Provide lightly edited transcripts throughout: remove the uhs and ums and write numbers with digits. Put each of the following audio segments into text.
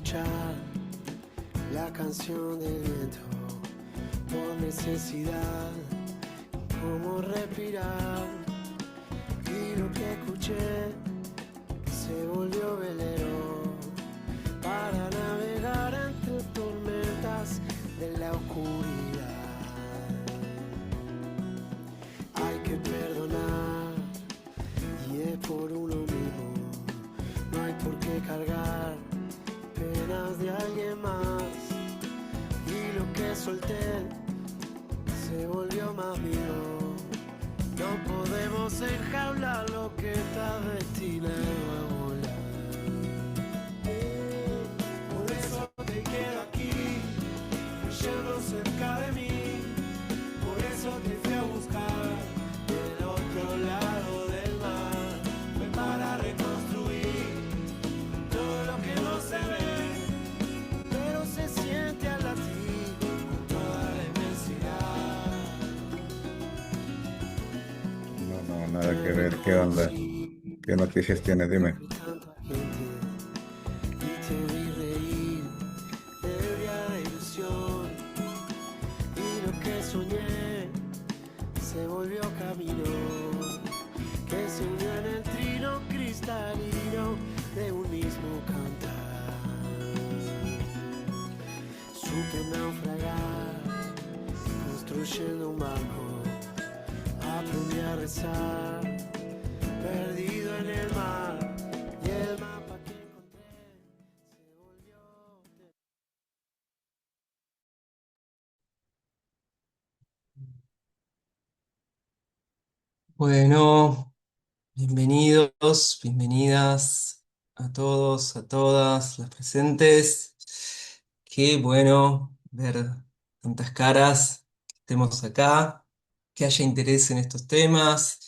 escuchar la canción del viento por necesidad, cómo respirar. Y lo que escuché se volvió velero para navegar entre tormentas de la oscuridad. Hay que perdonar y es por uno mismo. No hay por qué cargar penas de alguien más. Y lo que solté se volvió más mío. No podemos enjaular lo que está destinado a volar. Por eso te quiero aquí, yendo cerca de mí. Por eso te fui a buscar del otro lado del mar. Fue para reconstruir todo lo que no se ve, pero se siente al latir con toda la inmensidad. No, nada que ver. ¿Qué onda? ¿Qué noticias tienes? Dime. Tanta gente y te vi reír, ebria de ilusión. Y lo que soñé se volvió camino que se unió en el trino cristalino de un mismo cantar. Supe naufragar construyendo un barco, aprendí a rezar perdido en el mar y el mapa que encontré se volvió. Bueno, bienvenidos, bienvenidas a todos, a todas las presentes. Qué bueno ver tantas caras, que estemos acá, que haya interés en estos temas.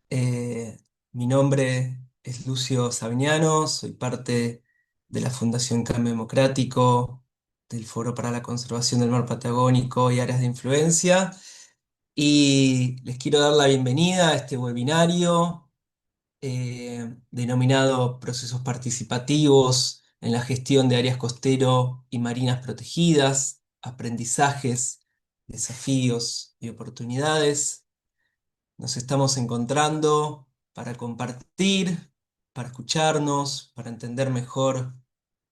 Eh, Mi nombre es Lucio Savignano, soy parte de la Fundación Cambio Democrático, del Foro para la Conservación del Mar Patagónico y Áreas de Influencia, y les quiero dar la bienvenida a este webinario denominado Procesos Participativos en la Gestión de Áreas Costero y Marinas Protegidas, Aprendizajes, Desafíos y Oportunidades. Nos estamos encontrando para compartir, para escucharnos, para entender mejor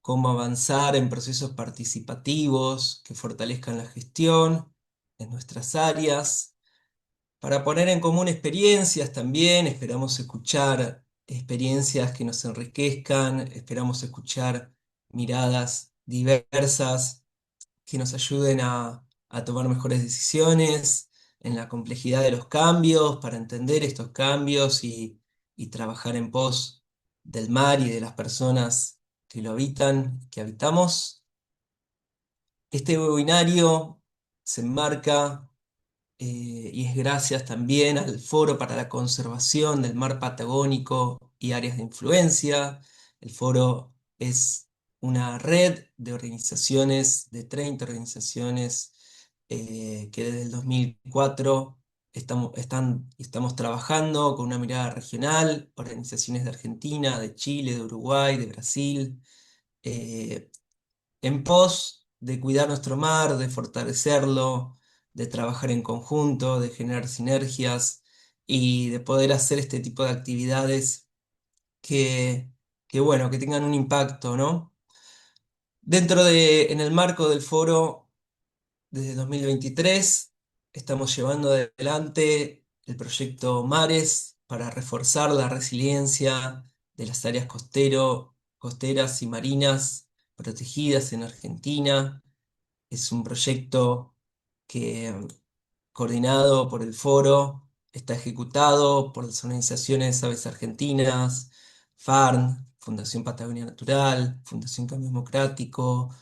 cómo avanzar en procesos participativos que fortalezcan la gestión en nuestras áreas, para poner en común experiencias también. Esperamos escuchar experiencias que nos enriquezcan, esperamos escuchar miradas diversas que nos ayuden a tomar mejores decisiones en la complejidad de los cambios, para entender estos cambios y trabajar en pos del mar y de las personas que lo habitan, que habitamos. Este webinario se enmarca y es gracias también al Foro para la Conservación del Mar Patagónico y Áreas de Influencia. El foro es una red de organizaciones, de 30 organizaciones, que desde el 2004 estamos trabajando con una mirada regional, organizaciones de Argentina, de Chile, de Uruguay, de Brasil, eh, en pos de cuidar nuestro mar, de fortalecerlo, de trabajar en conjunto, de generar sinergias y de poder hacer este tipo de actividades que, bueno, que tengan un impacto, ¿no? En el marco del foro, desde 2023, estamos llevando adelante el proyecto Mares para reforzar la resiliencia de las áreas costeras y marinas protegidas en Argentina. Es un proyecto que, coordinado por el foro, está ejecutado por las organizaciones Aves Argentinas, FARN, Fundación Patagonia Natural, Fundación Cambio Democrático,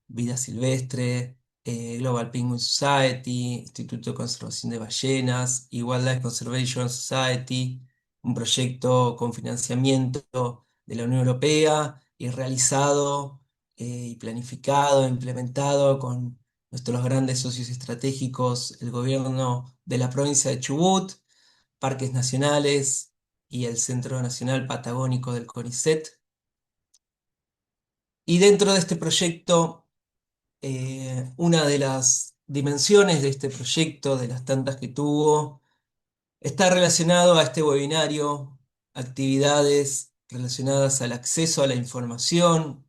Vida Silvestre, Global Penguin Society, Instituto de Conservación de Ballenas y Wildlife Conservation Society, un proyecto con financiamiento de la Unión Europea y realizado y planificado, implementado con nuestros grandes socios estratégicos, el gobierno de la provincia de Chubut, parques nacionales y el Centro Nacional Patagónico del CONICET. Y dentro de este proyecto, una de las dimensiones de este proyecto, de las tantas que tuvo, está relacionado a este webinario, actividades relacionadas al acceso a la información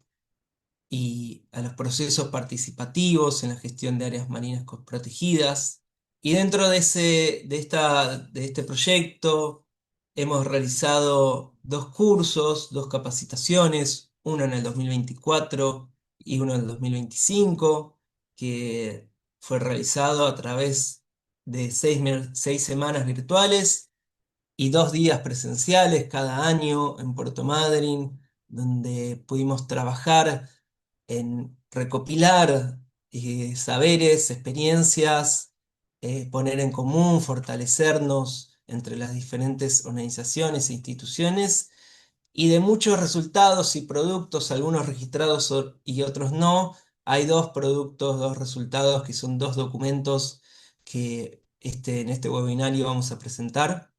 y a los procesos participativos en la gestión de áreas marinas protegidas. Y dentro de este proyecto hemos realizado dos cursos, dos capacitaciones, uno en el 2024 y uno en el 2025, que fue realizado a través de 6 semanas virtuales y 2 días presenciales cada año en Puerto Madryn, donde pudimos trabajar en recopilar saberes, experiencias, poner en común, fortalecernos entre las diferentes organizaciones e instituciones, y de muchos resultados y productos, algunos registrados y otros no. Hay dos productos, dos resultados, que son dos documentos que en este webinario vamos a presentar.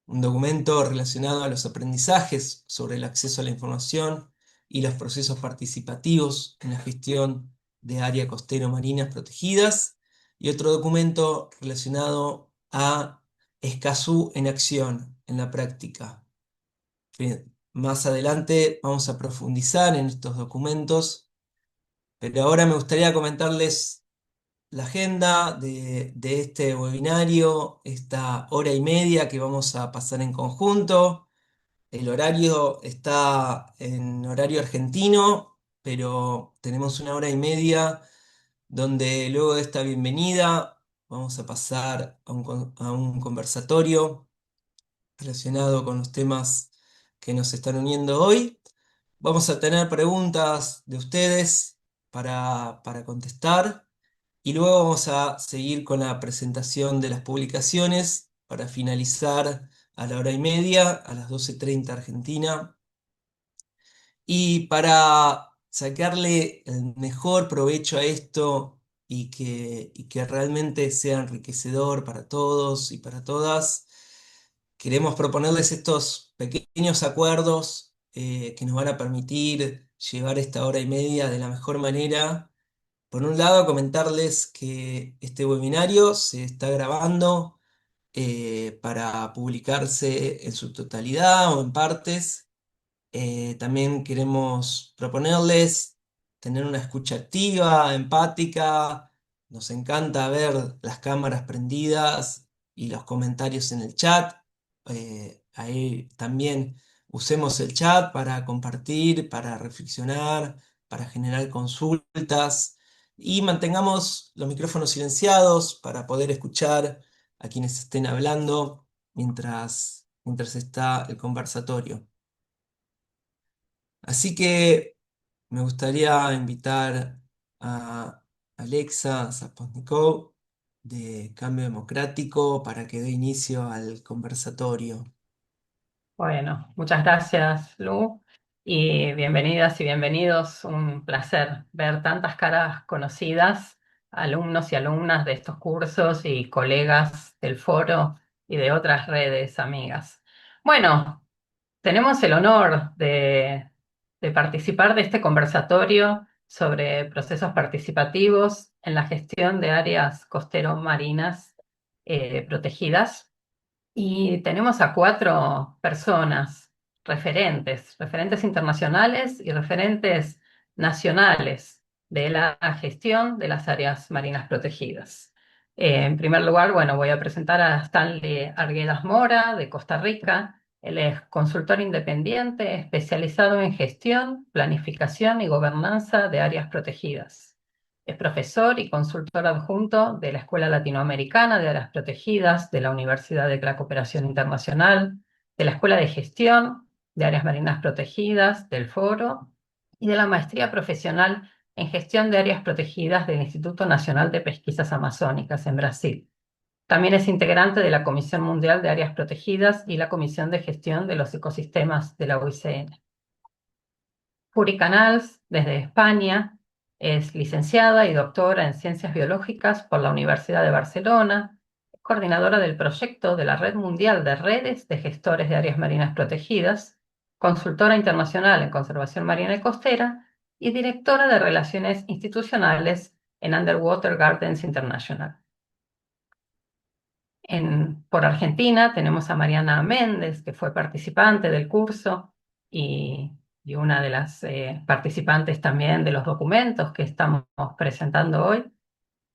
Un documento relacionado a los aprendizajes sobre el acceso a la información y los procesos participativos en la gestión de áreas costero-marinas protegidas, y otro documento relacionado a Escazú en acción, en la práctica. Bien, más adelante vamos a profundizar en estos documentos, pero ahora me gustaría comentarles la agenda de este webinario, esta hora y media que vamos a pasar en conjunto. El horario está en horario argentino, pero tenemos una hora y media donde luego de esta bienvenida vamos a pasar a un conversatorio relacionado con los temas que nos están uniendo hoy. Vamos a tener preguntas de ustedes para contestar, y luego vamos a seguir con la presentación de las publicaciones para finalizar a la hora y media, a las 12:30 Argentina. Y para sacarle el mejor provecho a esto y que realmente sea enriquecedor para todos y para todas, queremos proponerles estos pequeños acuerdos que nos van a permitir llevar esta hora y media de la mejor manera. Por un lado, comentarles que este webinario se está grabando para publicarse en su totalidad o en partes. También queremos proponerles tener una escucha activa, empática. Nos encanta ver las cámaras prendidas y los comentarios en el chat. Ahí también usemos el chat para compartir, para reflexionar, para generar consultas, y mantengamos los micrófonos silenciados para poder escuchar a quienes estén hablando mientras está el conversatorio. Así que me gustaría invitar a Alexa Zapotnikov de Cambio Democrático para que dé inicio al conversatorio. Bueno, muchas gracias, Lu, y bienvenidas y bienvenidos. Un placer ver tantas caras conocidas, alumnos y alumnas de estos cursos y colegas del foro y de otras redes amigas. Bueno, tenemos el honor de participar de este conversatorio sobre procesos participativos en la gestión de áreas costero-marinas protegidas. Y tenemos a 4 personas referentes internacionales y referentes nacionales de la gestión de las áreas marinas protegidas. En primer lugar, bueno, voy a presentar a Stanley Arguedas Mora, de Costa Rica. Él es consultor independiente especializado en gestión, planificación y gobernanza de áreas protegidas. Es profesor y consultor adjunto de la Escuela Latinoamericana de Áreas Protegidas, de la Universidad de la Cooperación Internacional, de la Escuela de Gestión de Áreas Marinas Protegidas, del Foro, y de la Maestría Profesional en Gestión de Áreas Protegidas del Instituto Nacional de Pesquisas Amazónicas en Brasil. También es integrante de la Comisión Mundial de Áreas Protegidas y la Comisión de Gestión de los Ecosistemas de la UICN. Puri Canals, desde España, es licenciada y doctora en Ciencias Biológicas por la Universidad de Barcelona, es coordinadora del proyecto de la Red Mundial de Redes de Gestores de Áreas Marinas Protegidas consultora internacional en conservación marina y costera y directora de Relaciones Institucionales en Underwater Gardens International. Por Argentina tenemos a Mariana Méndez, que fue participante del curso y, y una de las participantes también de los documentos que estamos presentando hoy.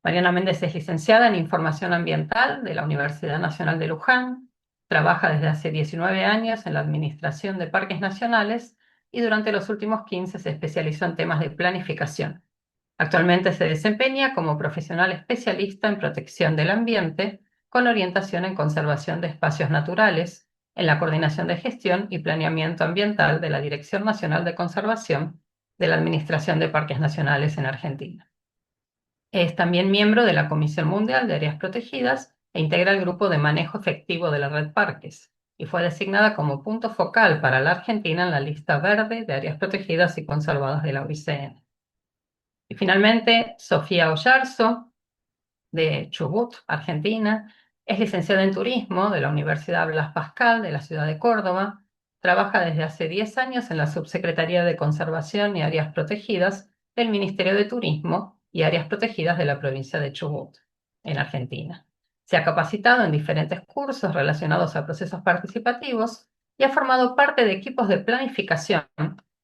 Mariana Méndez es licenciada en Información Ambiental de la Universidad Nacional de Luján, trabaja desde hace 19 años en la Administración de Parques Nacionales y durante los últimos 15 se especializó en temas de planificación. Actualmente se desempeña como profesional especialista en protección del ambiente, con orientación en conservación de espacios naturales, en la coordinación de gestión y planeamiento ambiental de la Dirección Nacional de Conservación de la Administración de Parques Nacionales en Argentina. Es también miembro de la Comisión Mundial de Áreas Protegidas e integra el Grupo de Manejo Efectivo de la Red Parques, y fue designada como punto focal para la Argentina en la lista verde de áreas protegidas y conservadas de la OICN. Y finalmente, Sofía Oyarzo, de Chubut, Argentina, es licenciada en Turismo de la Universidad Blas Pascal de la ciudad de Córdoba. Trabaja desde hace 10 años en la Subsecretaría de Conservación y Áreas Protegidas del Ministerio de Turismo y Áreas Protegidas de la provincia de Chubut, en Argentina. Se ha capacitado en diferentes cursos relacionados a procesos participativos y ha formado parte de equipos de planificación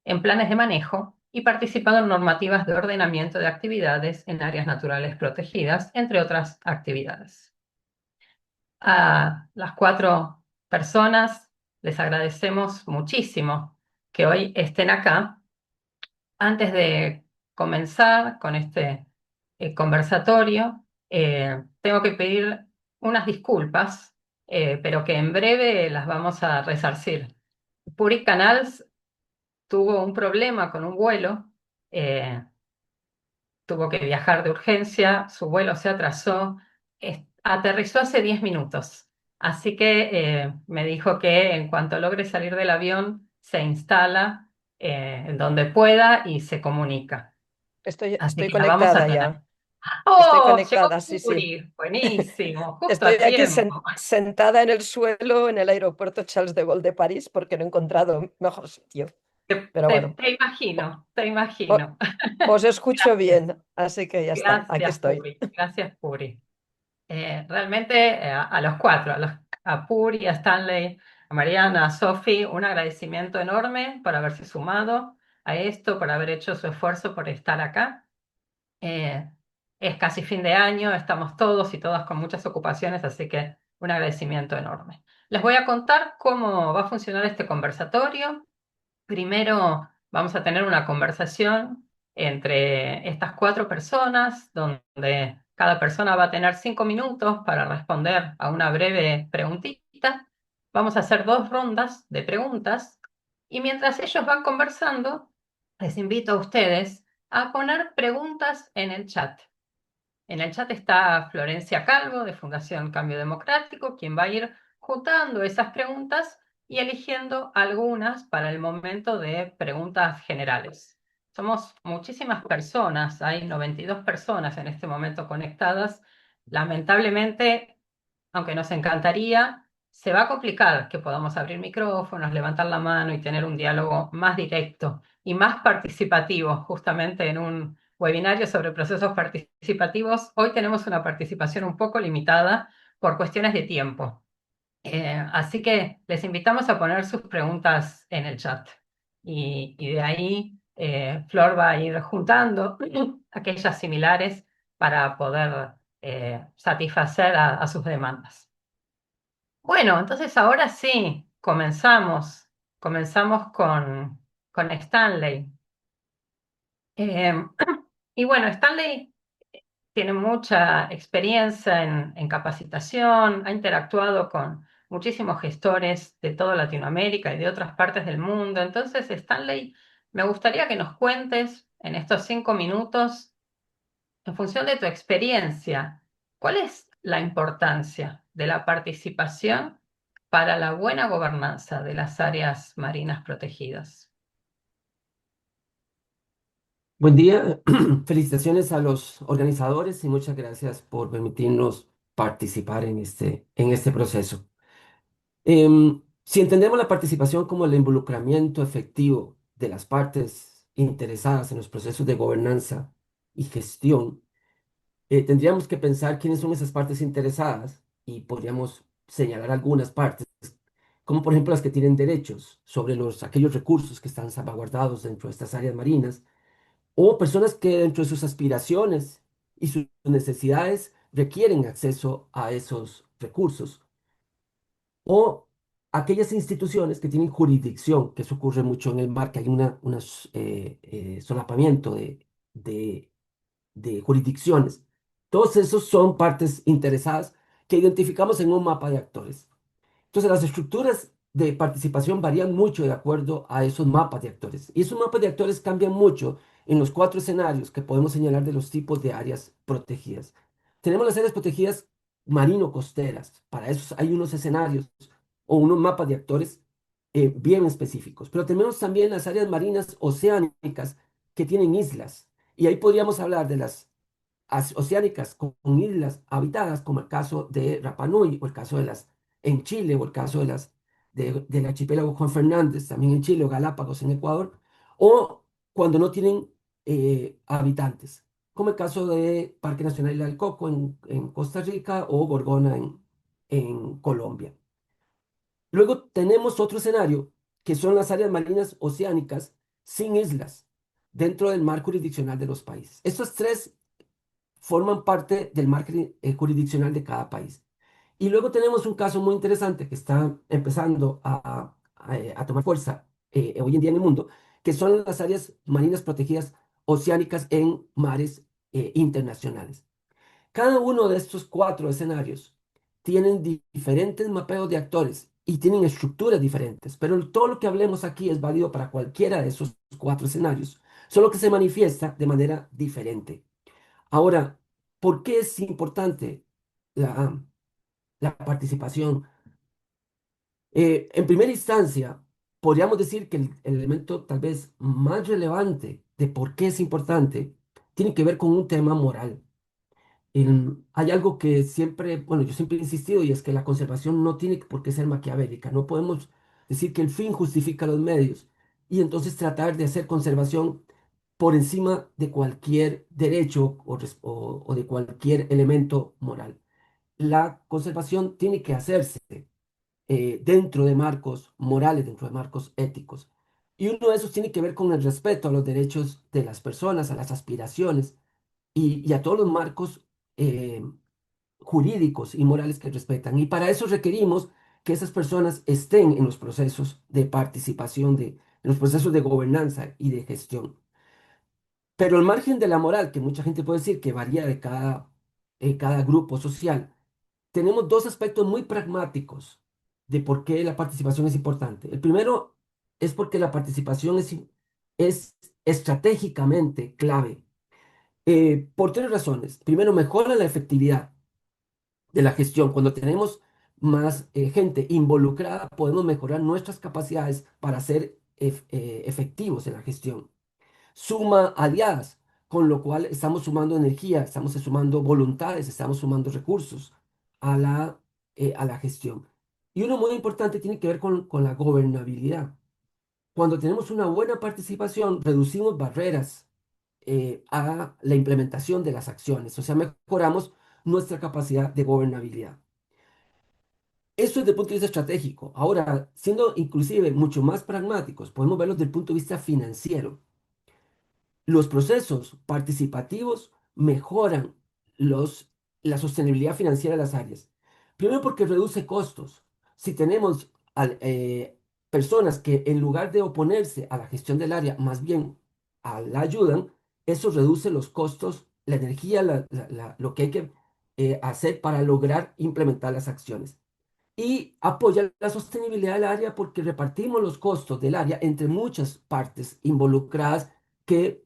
en planes de manejo y participado en normativas de ordenamiento de actividades en áreas naturales protegidas, entre otras actividades. A las 4 personas les agradecemos muchísimo que hoy estén acá. Antes de comenzar con este conversatorio, tengo que pedir unas disculpas, pero que en breve las vamos a resarcir. Puri Canals tuvo un problema con un vuelo, eh, tuvo que viajar de urgencia, su vuelo se atrasó, aterrizó hace 10 minutos. Así que me dijo que en cuanto logre salir del avión, se instala en donde pueda y se comunica. Así Estoy que la vamos a conectada tener. ya. Estoy ¡Oh! Llegó conectada, sí, sí. Puri. Buenísimo, justo Estoy a aquí tiempo. sentada en el suelo en el aeropuerto Charles de Gaulle de París porque no he encontrado mejor sitio. Pero bueno, Te imagino, te o- imagino. os escucho Gracias, bien, así que ya está, aquí gracias, estoy. Puri. Gracias, Puri. Realmente a los 4, a Puri, a Stanley, a Mariana, a Sophie, un agradecimiento enorme por haberse sumado a esto, por haber hecho su esfuerzo por estar acá. Eh, es casi fin de año, estamos todos y todas con muchas ocupaciones, así que un agradecimiento enorme. Les voy a contar cómo va a funcionar este conversatorio. Primero vamos a tener una conversación entre estas 4 personas, donde cada persona va a tener 5 minutos para responder a una breve preguntita. Vamos a hacer 2 rondas de preguntas y mientras ellos van conversando, les invito a ustedes a poner preguntas en el chat. En el chat está Florencia Calvo, de Fundación Cambio Democrático, quien va a ir juntando esas preguntas y eligiendo algunas para el momento de preguntas generales. Somos muchísimas personas, hay 92 personas en este momento conectadas. Lamentablemente, aunque nos encantaría, se va a complicar que podamos abrir micrófonos, levantar la mano y tener un diálogo más directo y más participativo, justamente en un webinario sobre procesos participativos. Hoy tenemos una participación un poco limitada por cuestiones de tiempo. Así que les invitamos a poner sus preguntas en el chat. Y de ahí Flor va a ir juntando aquellas similares para poder satisfacer a sus demandas. Bueno, entonces ahora sí, comenzamos. Comenzamos con Stanley. Eh, y bueno, Stanley tiene mucha experiencia en capacitación, ha interactuado con muchísimos gestores de toda Latinoamérica y de otras partes del mundo. Entonces, Stanley, me gustaría que nos cuentes en estos 5 minutos, en función de tu experiencia, ¿cuál es la importancia de la participación para la buena gobernanza de las áreas marinas protegidas? Buen día, felicitaciones a los organizadores y muchas gracias por permitirnos participar en este proceso. Si entendemos la participación como el involucramiento efectivo de las partes interesadas en los procesos de gobernanza y gestión, tendríamos que pensar quiénes son esas partes interesadas y podríamos señalar algunas partes, como por ejemplo las que tienen derechos sobre aquellos recursos que están salvaguardados dentro de estas áreas marinas, o personas que dentro de sus aspiraciones y sus necesidades requieren acceso a esos recursos, o aquellas instituciones que tienen jurisdicción, que eso ocurre mucho en el mar, que hay solapamiento de de jurisdicciones. Todos esos son partes interesadas que identificamos en un mapa de actores. Entonces, las estructuras de participación varían mucho de acuerdo a esos mapas de actores. Y esos mapas de actores cambian mucho en los cuatro escenarios que podemos señalar de los tipos de áreas protegidas. Tenemos las áreas protegidas marino-costeras. Para eso hay unos escenarios o unos mapas de actores bien específicos. Pero tenemos también las áreas marinas oceánicas que tienen islas. Y ahí podríamos hablar de las oceánicas con islas habitadas, como el caso de Rapa Nui, o el caso de las en Chile, o el caso del archipiélago Juan Fernández, también en Chile, o Galápagos en Ecuador, o cuando no tienen habitantes, como el caso de Parque Nacional Isla del Coco en Costa Rica o Gorgona en Colombia. Luego tenemos otro escenario, que son las áreas marinas oceánicas sin islas, dentro del mar jurisdiccional de los países. Estos tres forman parte del marco jurisdiccional de cada país. Y luego tenemos un caso muy interesante que está empezando a tomar fuerza hoy en día en el mundo, que son las áreas marinas protegidas oceánicas en mares internacionales. Cada uno de estos cuatro escenarios tienen diferentes mapeos de actores y tienen estructuras diferentes, pero todo lo que hablemos aquí es válido para cualquiera de esos cuatro escenarios, solo que se manifiesta de manera diferente. Ahora, ¿por qué es importante la, la participación? En primera instancia, podríamos decir que el elemento tal vez más relevante de por qué es importante tiene que ver con un tema moral. Hay algo que siempre, bueno, yo siempre he insistido y es que la conservación no tiene por qué ser maquiavélica. No podemos decir que el fin justifica los medios y entonces tratar de hacer conservación por encima de cualquier derecho o de cualquier elemento moral. La conservación tiene que hacerse dentro de marcos morales, dentro de marcos éticos. Y uno de esos tiene que ver con el respeto a los derechos de las personas, a las aspiraciones y a todos los marcos eh, jurídicos y morales que respetan. Y para eso requerimos que esas personas estén en los procesos de participación, en los procesos de gobernanza y de gestión. Pero al margen de la moral, que mucha gente puede decir que varía de cada grupo social, tenemos dos aspectos muy pragmáticos de por qué la participación es importante. El primero es porque la participación es estratégicamente clave por tres razones. Primero, mejora la efectividad de la gestión. Cuando tenemos más gente involucrada, podemos mejorar nuestras capacidades para ser efectivos en la gestión. Suma aliadas, con lo cual estamos sumando energía, estamos sumando voluntades, estamos sumando recursos a la gestión. Y uno muy importante tiene que ver con la gobernabilidad. Cuando tenemos una buena participación, reducimos barreras a la implementación de las acciones, o sea, mejoramos nuestra capacidad de gobernabilidad. Eso es desde el punto de vista estratégico. Ahora, siendo inclusive mucho más pragmáticos, podemos verlo desde el punto de vista financiero. Los procesos participativos mejoran la sostenibilidad financiera de las áreas. Primero porque reduce costos. Si tenemos personas que en lugar de oponerse a la gestión del área, más bien la ayudan, eso reduce los costos, la energía, lo que hay que hacer para lograr implementar las acciones y apoya la sostenibilidad del área porque repartimos los costos del área entre muchas partes involucradas que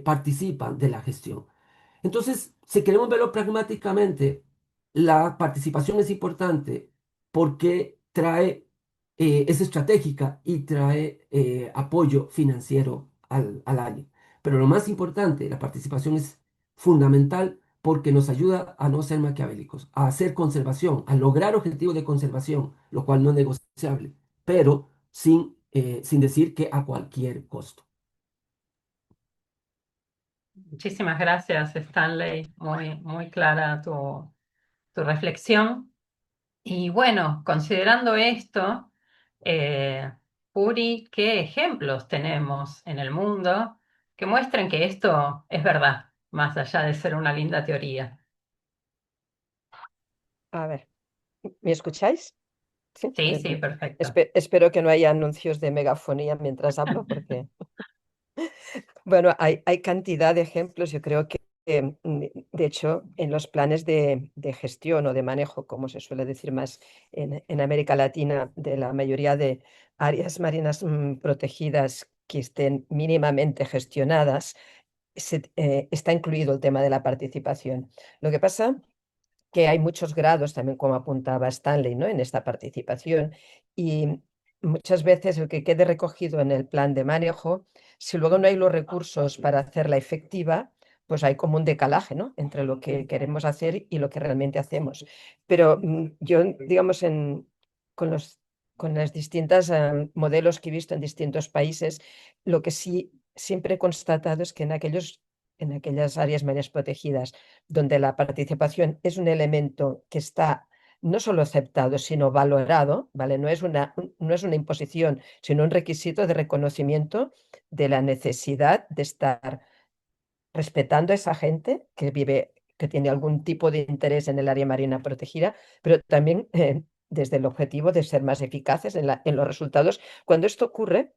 participan de la gestión. Entonces, si queremos verlo pragmáticamente, la participación es importante porque es estratégica y trae apoyo financiero al área. Pero lo más importante, la participación es fundamental porque nos ayuda a no ser maquiavélicos, a hacer conservación, a lograr objetivos de conservación, lo cual no es negociable. pero sin decir que a cualquier costo. Muchísimas gracias, Stanley. Muy clara tu reflexión. Y bueno, considerando esto, Puri, ¿qué ejemplos tenemos en el mundo que muestren que esto es verdad, más allá de ser una linda teoría? A ver, ¿me escucháis? Sí, Sí, sí, perfecto. espero que no haya anuncios de megafonía mientras hablo, porque, bueno, hay cantidad de ejemplos. Yo creo que, de hecho, en los planes de gestión o de manejo, como se suele decir más en América Latina, de la mayoría de áreas marinas protegidas que estén mínimamente gestionadas, está incluido el tema de la participación. Lo que pasa que hay muchos grados, también como apuntaba Stanley, ¿no? En esta participación, y muchas veces el que quede recogido en el plan de manejo, si luego no hay los recursos para hacerla efectiva, pues hay como un decalaje, ¿no? Entre lo que queremos hacer y lo que realmente hacemos. Pero yo, digamos, con con las distintas modelos que he visto en distintos países, lo que sí siempre he constatado es que en aquellas áreas marinas protegidas donde la participación es un elemento que está no solo aceptado, sino valorado, ¿vale? No es una imposición, sino un requisito de reconocimiento de la necesidad de estar respetando a esa gente que vive, que tiene algún tipo de interés en el área marina protegida, pero también desde el objetivo de ser más eficaces en los resultados. Cuando esto ocurre,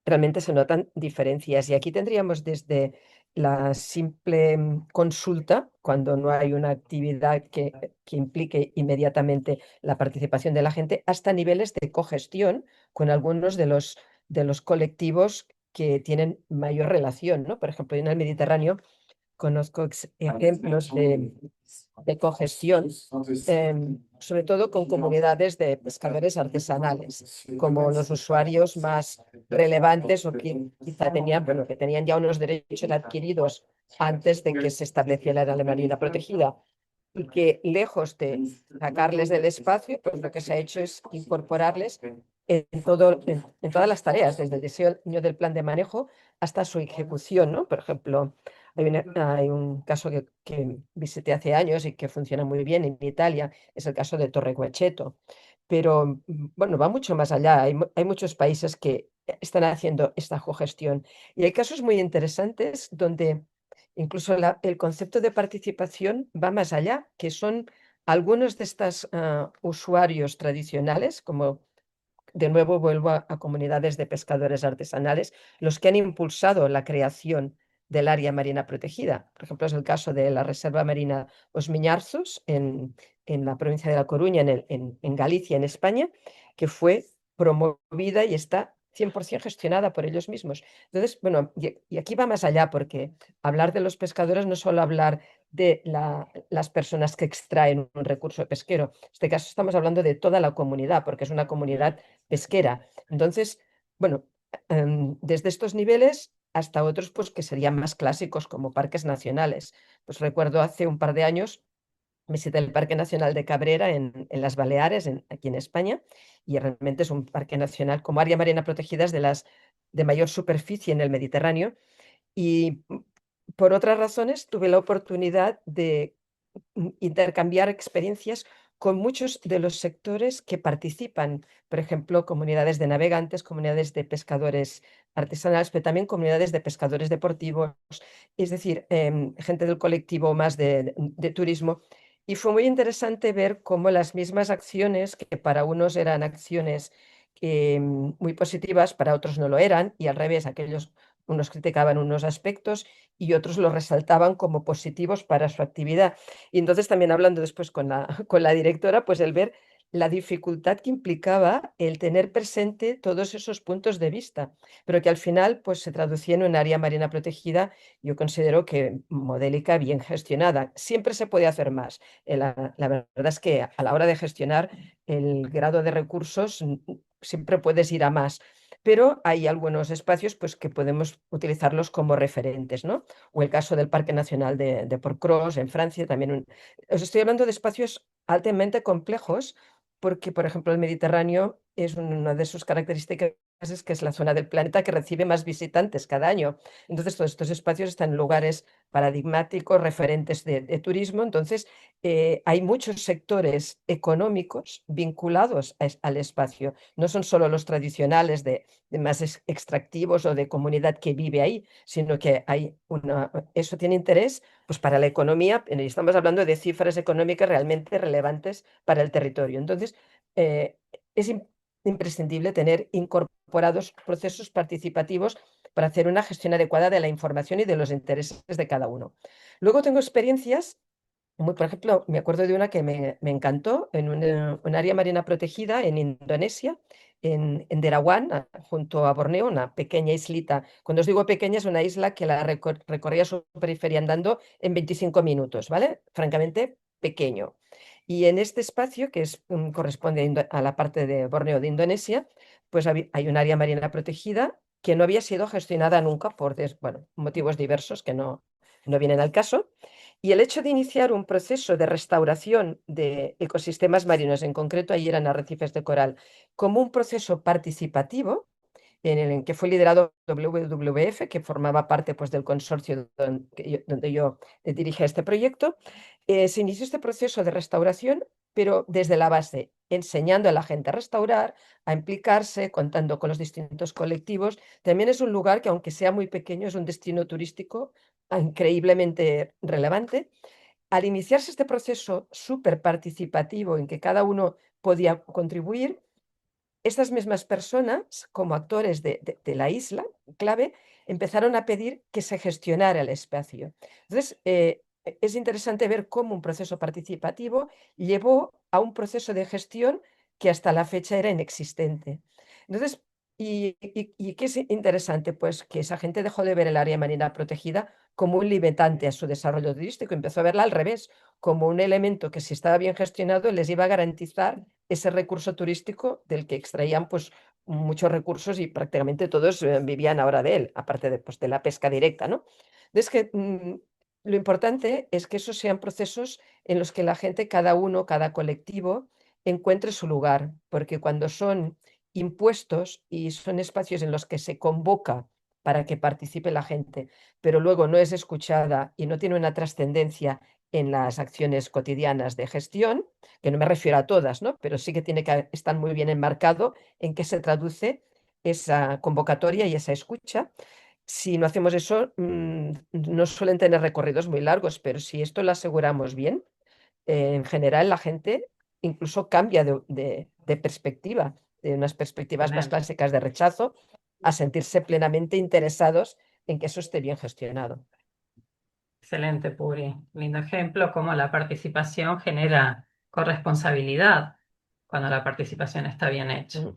realmente se notan diferencias. Y aquí tendríamos desde la simple consulta, cuando no hay una actividad que implique inmediatamente la participación de la gente, hasta niveles de cogestión con algunos de los colectivos que tienen mayor relación, ¿no? Por ejemplo, en el Mediterráneo conozco ejemplos de cogestión, sobre todo con comunidades de pescadores artesanales, como los usuarios más relevantes o que quizá tenían, bueno, que tenían ya unos derechos adquiridos antes de que se estableciera la marina protegida y que lejos de sacarles del espacio, pues lo que se ha hecho es incorporarles en todas las tareas, desde el diseño del plan de manejo hasta su ejecución, ¿no? Por ejemplo, hay un caso que visité hace años y que funciona muy bien en Italia, es el caso de Torre Guacheto. Pero bueno, va mucho más allá. Hay muchos países que están haciendo esta cogestión. Y hay casos muy interesantes donde incluso el concepto de participación va más allá, que son algunos de estos usuarios tradicionales, como de nuevo vuelvo a comunidades de pescadores artesanales, los que han impulsado la creación del área marina protegida. Por ejemplo, es el caso de la Reserva Marina Os Miñarzos en la provincia de La Coruña, en Galicia, en España, que fue promovida y está 100% gestionada por ellos mismos. Entonces, bueno, y aquí va más allá, porque hablar de los pescadores no es solo hablar de las personas que extraen un recurso pesquero. En este caso estamos hablando de toda la comunidad, porque es una comunidad pesquera. Entonces, bueno, desde estos niveles hasta otros pues, que serían más clásicos como parques nacionales. Pues recuerdo hace un par de años visité el Parque Nacional de Cabrera en las Baleares, aquí en España, y realmente es un parque nacional como área marina protegida es de las de mayor superficie en el Mediterráneo. Y por otras razones tuve la oportunidad de intercambiar experiencias con muchos de los sectores que participan, por ejemplo, comunidades de navegantes, comunidades de pescadores artesanales, pero también comunidades de pescadores deportivos, es decir, gente del colectivo más de turismo. Y fue muy interesante ver cómo las mismas acciones, que para unos eran acciones muy positivas, para otros no lo eran, y al revés, aquellos unos criticaban unos aspectos y otros los resaltaban como positivos para su actividad. Y entonces también hablando después con con la directora, pues el ver la dificultad que implicaba el tener presente todos esos puntos de vista, pero que al final pues se traducía en un área marina protegida, yo considero que modélica, bien gestionada. Siempre se puede hacer más. La verdad es que a la hora de gestionar el grado de recursos siempre puedes ir a más, pero hay algunos espacios pues, que podemos utilizarlos como referentes, ¿no? O el caso del Parque Nacional de Porcros en Francia, también os estoy hablando de espacios altamente complejos porque, por ejemplo, el Mediterráneo es una de sus características es que es la zona del planeta que recibe más visitantes cada año. Entonces, todos estos espacios están en lugares paradigmáticos, referentes de turismo. Entonces, hay muchos sectores económicos vinculados al espacio. No son solo los tradicionales de más extractivos o de comunidad que vive ahí, sino que hay eso tiene interés pues, para la economía. Estamos hablando de cifras económicas realmente relevantes para el territorio. Entonces, eh, es imprescindible tener incorporados procesos participativos para hacer una gestión adecuada de la información y de los intereses de cada uno. Luego tengo experiencias por ejemplo, me acuerdo de una que me encantó en un área marina protegida en Indonesia, en Derawan, junto a Borneo, una pequeña islita. Cuando os digo pequeña, es una isla que la recorría su periferia andando en 25 minutos, ¿vale? Francamente, pequeño. Y en este espacio, que corresponde a la parte de Borneo de Indonesia, pues hay un área marina protegida que no había sido gestionada nunca por bueno, motivos diversos que no vienen al caso. Y el hecho de iniciar un proceso de restauración de ecosistemas marinos, en concreto ahí eran arrecifes de coral, como un proceso participativo, en el que fue liderado WWF, que formaba parte pues, del consorcio donde yo dirigía este proyecto, se inició este proceso de restauración, pero desde la base, enseñando a la gente a restaurar, a implicarse, contando con los distintos colectivos. También es un lugar que, aunque sea muy pequeño, es un destino turístico increíblemente relevante. Al iniciarse este proceso súper participativo en que cada uno podía contribuir, estas mismas personas, como actores de la isla clave, empezaron a pedir que se gestionara el espacio. Entonces, es interesante ver cómo un proceso participativo llevó a un proceso de gestión que hasta la fecha era inexistente. Entonces, ¿y qué es interesante? Pues que esa gente dejó de ver el área marina protegida como un limitante a su desarrollo turístico, empezó a verla al revés, como un elemento que si estaba bien gestionado les iba a garantizar ese recurso turístico del que extraían pues muchos recursos y prácticamente todos vivían ahora de él, aparte de, pues, de la pesca directa, ¿no? Entonces, lo importante es que esos sean procesos en los que la gente, cada uno, cada colectivo, encuentre su lugar, porque cuando son impuestos y son espacios en los que se convoca para que participe la gente, pero luego no es escuchada y no tiene una trascendencia en las acciones cotidianas de gestión, que no me refiero a todas, ¿no? Pero sí que tiene que estar muy bien enmarcado en qué se traduce esa convocatoria y esa escucha. Si no hacemos eso, no suelen tener recorridos muy largos, pero si esto lo aseguramos bien, en general la gente incluso cambia de perspectiva, de unas perspectivas más Excelente. clásicas de rechazo, a sentirse plenamente interesados en que eso esté bien gestionado. Excelente, Puri. Lindo ejemplo, cómo la participación genera corresponsabilidad cuando la participación está bien hecha. Mm.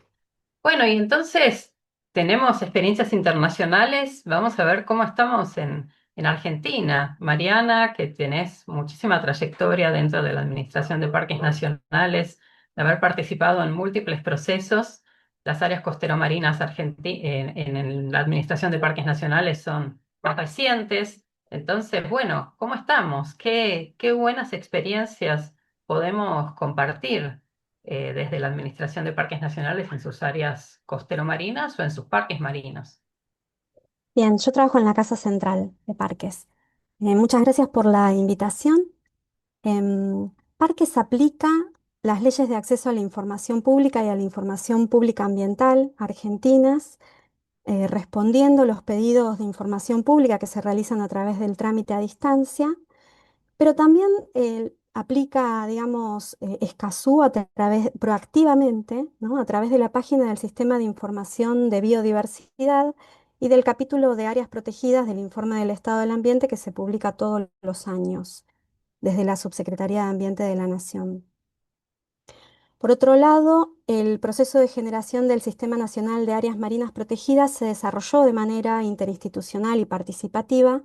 Bueno, y entonces tenemos experiencias internacionales. Vamos a ver cómo estamos en Argentina. Mariana, que tenés muchísima trayectoria dentro de la Administración de Parques Nacionales, de haber participado en múltiples procesos. Las áreas costero-marinas en la Administración de Parques Nacionales son más recientes. Entonces, bueno, ¿cómo estamos? ¿Qué buenas experiencias podemos compartir desde la Administración de Parques Nacionales en sus áreas costero-marinas o en sus parques marinos? Bien, yo trabajo en la Casa Central de Parques. Muchas gracias por la invitación. Parques aplica las leyes de acceso a la información pública y a la información pública ambiental argentinas, respondiendo los pedidos de información pública que se realizan a través del trámite a distancia, pero también aplica, digamos, Escazú proactivamente, ¿no? A través de la página del Sistema de Información de Biodiversidad y del capítulo de áreas protegidas del Informe del Estado del Ambiente que se publica todos los años desde la Subsecretaría de Ambiente de la Nación. Por otro lado, el proceso de generación del Sistema Nacional de Áreas Marinas Protegidas se desarrolló de manera interinstitucional y participativa,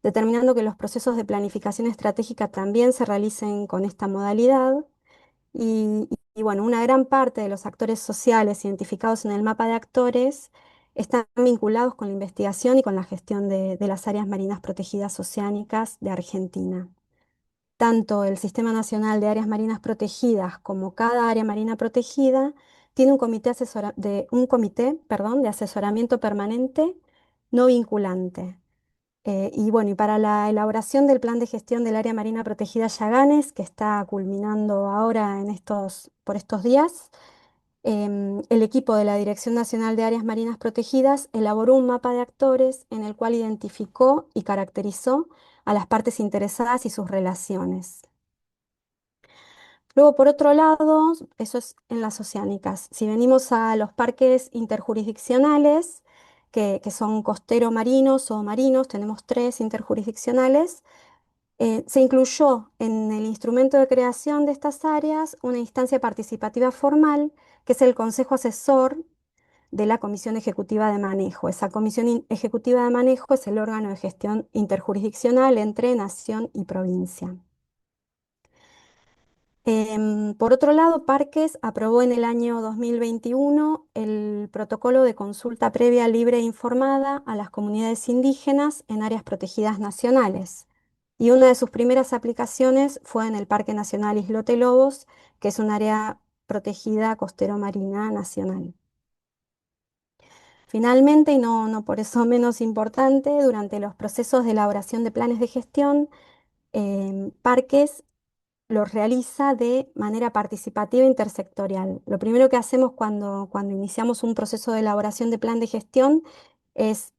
determinando que los procesos de planificación estratégica también se realicen con esta modalidad. Bueno, una gran parte de los actores sociales identificados en el mapa de actores están vinculados con la investigación y con la gestión de las áreas marinas protegidas oceánicas de Argentina. tanto el Sistema Nacional de Áreas Marinas Protegidas como cada área marina protegida tiene un comité, perdón, de asesoramiento permanente no vinculante. Y bueno, y para la elaboración del plan de gestión del área marina protegida Yaganes, que está culminando ahora por estos días, el equipo de la Dirección Nacional de Áreas Marinas Protegidas elaboró un mapa de actores en el cual identificó y caracterizó a las partes interesadas y sus relaciones. Luego, por otro lado, eso es en las oceánicas. Si venimos a los parques interjurisdiccionales, que son costero-marinos o marinos, tenemos tres interjurisdiccionales. Se incluyó en el instrumento de creación de estas áreas una instancia participativa formal, que es el Consejo Asesor de la Comisión Ejecutiva de Manejo. Esa Ejecutiva de Manejo es el órgano de gestión interjurisdiccional entre nación y provincia. Por otro lado, Parques aprobó en el año 2021 el protocolo de consulta previa libre e informada a las comunidades indígenas en áreas protegidas nacionales. Y una de sus primeras aplicaciones fue en el Parque Nacional Islote Lobos, que es un área protegida costero-marina nacional. Finalmente, y no por eso menos importante, durante los procesos de elaboración de planes de gestión, Parques los realiza de manera participativa e intersectorial. Lo primero que hacemos cuando iniciamos un proceso de elaboración de plan de gestión es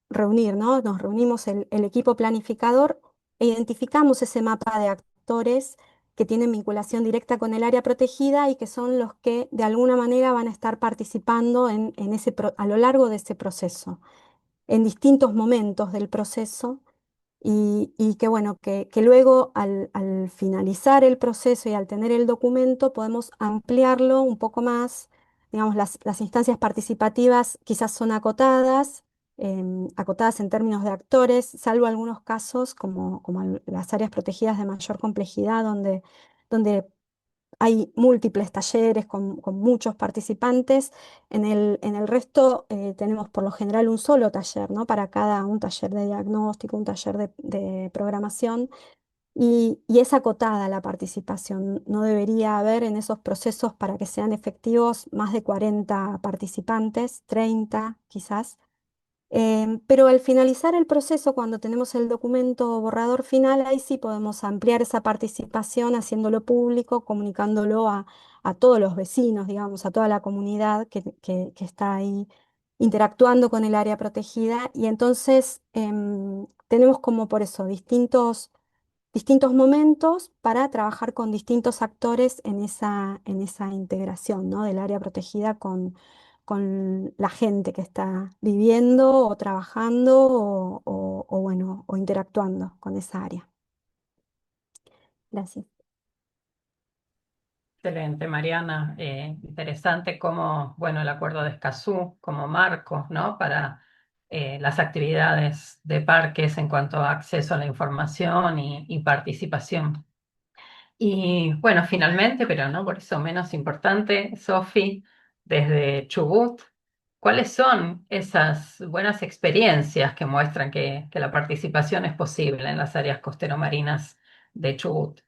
reunir, ¿no? Nos reunimos el equipo planificador e identificamos ese mapa de actores que tienen vinculación directa con el área protegida y que son los que de alguna manera van a estar participando a lo largo de ese proceso, en distintos momentos del proceso y que bueno, que luego al finalizar el proceso y al tener el documento podemos ampliarlo un poco más. Digamos, las instancias participativas quizás son acotadas, acotadas en términos de actores, salvo algunos casos como las áreas protegidas de mayor complejidad, donde hay múltiples talleres con muchos participantes. En el resto tenemos por lo general un solo taller, ¿no? Para un taller de diagnóstico, un taller de programación. Y es acotada la participación. No debería haber en esos procesos para que sean efectivos más de 40 participantes, 30 quizás. Pero al finalizar el proceso, cuando tenemos el documento borrador final, ahí sí podemos ampliar esa participación haciéndolo público, comunicándolo a todos los vecinos, digamos, a toda la comunidad que está ahí interactuando con el área protegida. Y entonces tenemos como por eso distintos momentos para trabajar con distintos actores en esa integración, ¿no? Del área protegida con la gente que está viviendo o trabajando bueno, o interactuando con esa área. Gracias. Excelente, Mariana. Interesante cómo, bueno, el acuerdo de Escazú como marco, ¿no? Para las actividades de parques en cuanto a acceso a la información y participación. Y bueno, finalmente, pero no por eso menos importante, Sofi, desde Chubut, ¿cuáles son esas buenas experiencias que muestran que la participación es posible en las áreas costero-marinas de Chubut?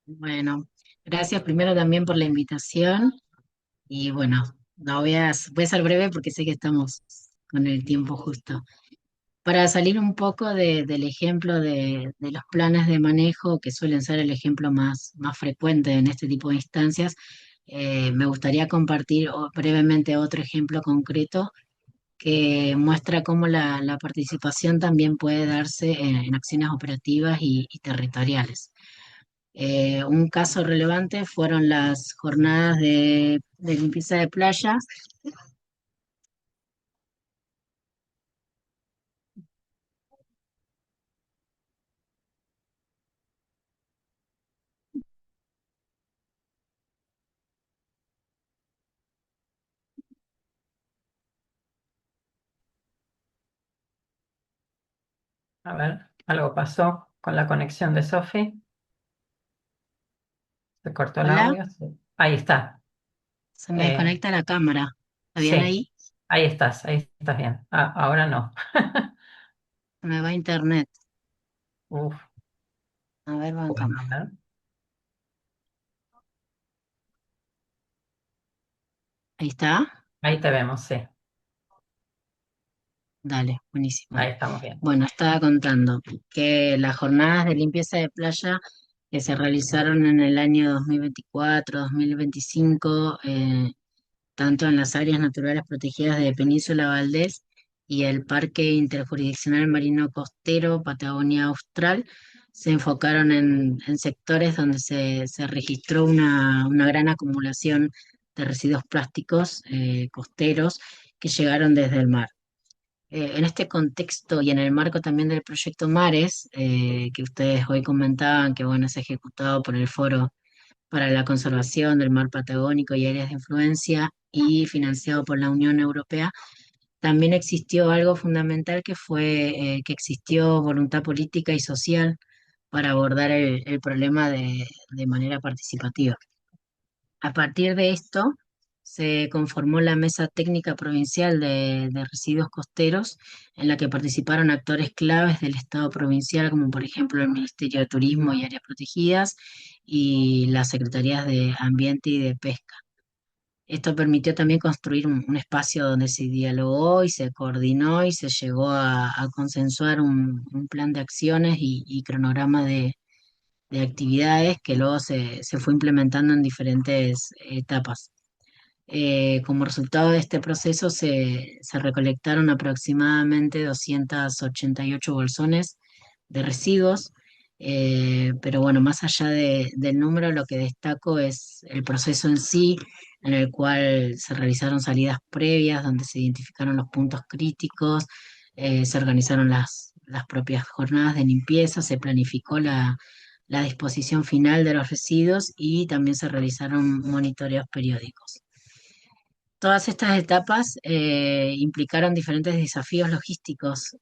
Bueno, gracias primero también por la invitación y bueno, no voy a ser breve porque sé que estamos con el tiempo justo. Para salir un poco del ejemplo de los planes de manejo, que suelen ser el ejemplo más frecuente en este tipo de instancias, me gustaría compartir brevemente otro ejemplo concreto que muestra cómo la participación también puede darse en acciones operativas y territoriales. Un caso relevante fueron las jornadas de limpieza de playas. A ver, algo pasó con la conexión de Sofi. Se cortó el Hola, audio. Sí. Ahí está. se me Eh, desconecta la cámara. ¿Está bien sí, ahí? ahí estás bien. Ah, ahora no. Se me va internet. Uf. A ver, Bueno, bancame. a ver. Ahí está. Ahí te vemos, sí. Dale, buenísimo. Ahí estamos bien. Bueno, estaba contando que las jornadas de limpieza de playa que se realizaron en el año 2024-2025, tanto en las áreas naturales protegidas de Península Valdés y el Parque Interjurisdiccional Marino Costero Patagonia Austral, se enfocaron en sectores donde se registró una gran acumulación de residuos plásticos costeros que llegaron desde el mar. En este contexto y en el marco también del proyecto Mares, que ustedes hoy comentaban que bueno, es ejecutado por el Foro para la Conservación del Mar Patagónico y Áreas de Influencia y financiado por la Unión Europea, también existió algo fundamental que fue que existió voluntad política y social para abordar el problema de manera participativa. A partir de esto, se conformó la Mesa Técnica Provincial de Residuos Costeros, en la que participaron actores claves del Estado provincial, como por ejemplo el Ministerio de Turismo y Áreas Protegidas y las Secretarías de Ambiente y de Pesca. Esto permitió también construir un espacio donde se dialogó y se coordinó y se llegó a consensuar un plan de acciones y cronograma de actividades que luego se fue implementando en diferentes etapas. Como resultado de este proceso se recolectaron aproximadamente 288 bolsones de residuos, pero bueno, más allá del número, lo que destaco es el proceso en sí, en el cual se realizaron salidas previas, donde se identificaron los puntos críticos, se organizaron las propias jornadas de limpieza, se planificó la disposición final de los residuos y también se realizaron monitoreos periódicos. Todas estas etapas implicaron diferentes desafíos logísticos,